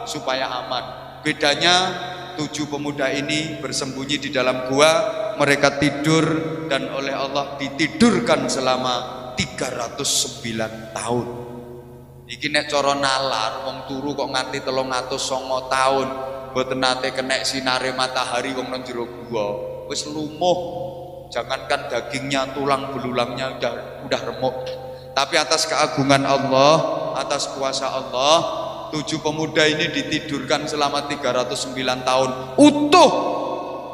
supaya aman. Bedanya 7 pemuda ini bersembunyi di dalam gua, mereka tidur dan oleh Allah ditidurkan selama 309 tahun. Iki nek cara nalar wong turu kok nganti 309 tahun, mboten nate kena sinare matahari wong nang jero gua, wis lumuh. Jangankan dagingnya, tulang belulangnya udah remuk. Tapi atas keagungan Allah, atas kuasa Allah, 7 pemuda ini ditidurkan selama 309 tahun utuh,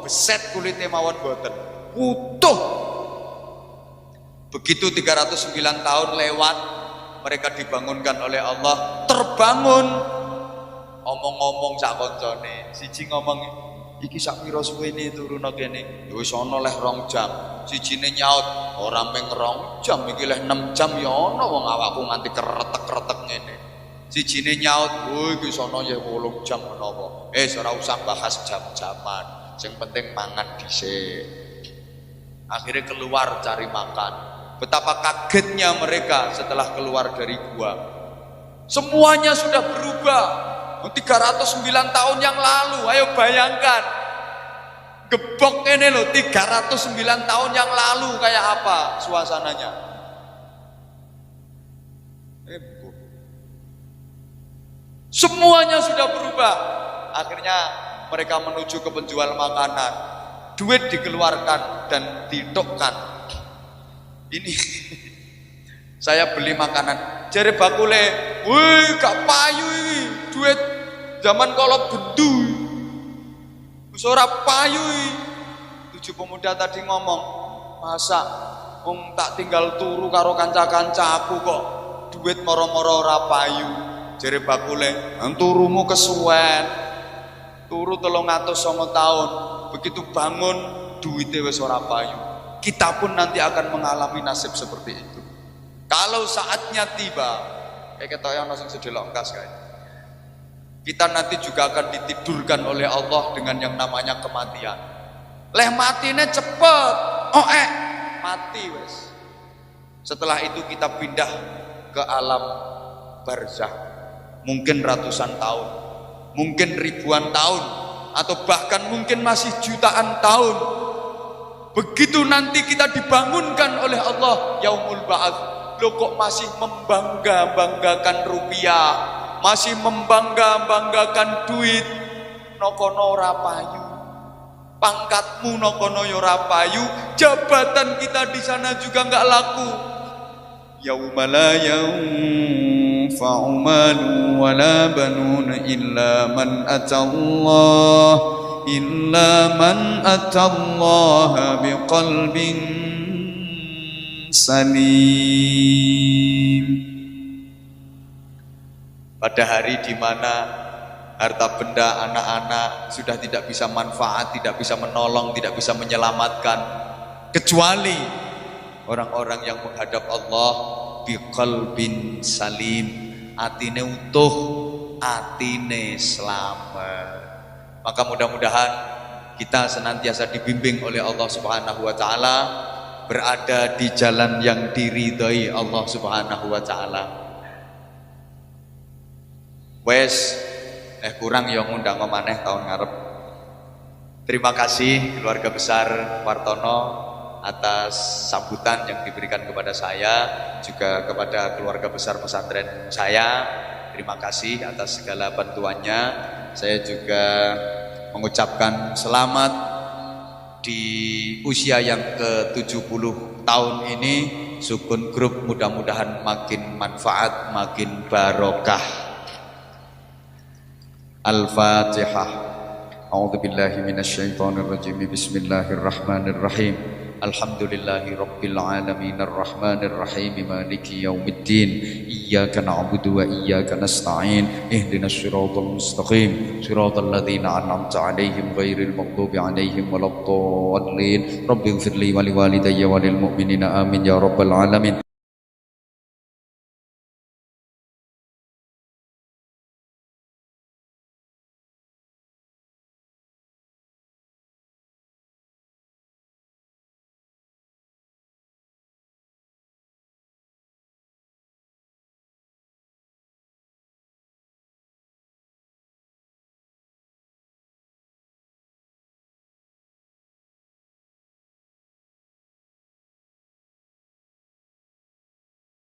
beset kulitnya mawon boten, utuh. Begitu 309 tahun lewat, mereka dibangunkan oleh Allah, terbangun. Omong-omong sak koncone, siji ngomong, iki sak pira suwene turun kene? Ya wis ana leh 2 jam. Sijine nyaut, ora mung 2 jam, iki leh 6 jam ya ana wong awakku nganti keretek-keretek ngene. Sijine nyaut, "Oh iki sono ya 8 jam menapa." Ora usah bahas jam-jaman. Sing penting mangan dhisik. Akhirnya keluar cari makan. Betapa kagetnya mereka setelah keluar dari gua. Semuanya sudah berubah. 309 tahun yang lalu, ayo bayangkan. Gebok ini loh, 309 tahun yang lalu kayak apa suasananya. Semuanya sudah berubah. Akhirnya mereka menuju ke penjual makanan. Duit dikeluarkan dan ditukkan. Ini saya beli makanan. Jare bakule, "Wih, gak payu ini. Duit zaman kalau bedu. Wis ora payu iki." 7 pemuda tadi ngomong, "Masa wong tak tinggal turu karo kanca-kancaku kok duit moro-moro ora payu." Jare bakule, "Turumu kesuwen. Turu 309 tahun. Begitu bangun duitnya wis ora payu." Kita pun nanti akan mengalami nasib seperti itu. Kalau saatnya tiba, kayak ketoke ana sing sedelok kas kae. Kita nanti juga akan ditidurkan oleh Allah dengan yang namanya kematian. Leh matine cepet, mati wes. Setelah itu kita pindah ke alam barzah. Mungkin ratusan tahun, mungkin ribuan tahun, atau bahkan mungkin masih jutaan tahun. Begitu nanti kita dibangunkan oleh Allah, yaumul ba'ats. Loh kok masih membangga-banggakan rupiah, masih membangga-banggakan duit, nokono ora payu. Pangkatmu nokono ora payu, jabatan kita di sana juga enggak laku. Yauma la yanfa'u malun wala banun illa man atallaha biqalbin salim. Pada hari di mana harta benda anak-anak sudah tidak bisa manfaat, tidak bisa menolong, tidak bisa menyelamatkan, kecuali orang-orang yang menghadap Allah biqalbin salim, atine utuh, atine selamat. Maka mudah-mudahan kita senantiasa dibimbing oleh Allah Subhanahu wa taala, berada di jalan yang diridhai Allah Subhanahu wa taala. Wes kurang yang ngundang maneh tahun ngarep. Terima kasih keluarga besar Wartono atas sambutan yang diberikan kepada saya, juga kepada keluarga besar pesantren saya. Terima kasih atas segala bantuannya. Saya juga mengucapkan selamat di usia yang ke-70 tahun ini. Sukun Group mudah-mudahan makin manfaat, makin barokah. Al-Fatihah. A'udzubillahi minasyaitonirrajim. Bismillahirrahmanirrahim. Alhamdulillahi rabbil alamin arrahmanir rahim maliki yaumiddin. Iyyaka na'budu wa iyyaka nasta'in. Ihdinas siratal mustaqim, siratal ladzina an'amta 'alaihim ghairil maghdubi 'alaihim waladdallin. Rabbighfirli wa liwalidayya wa lil mu'minina amin ya rabbal alamin.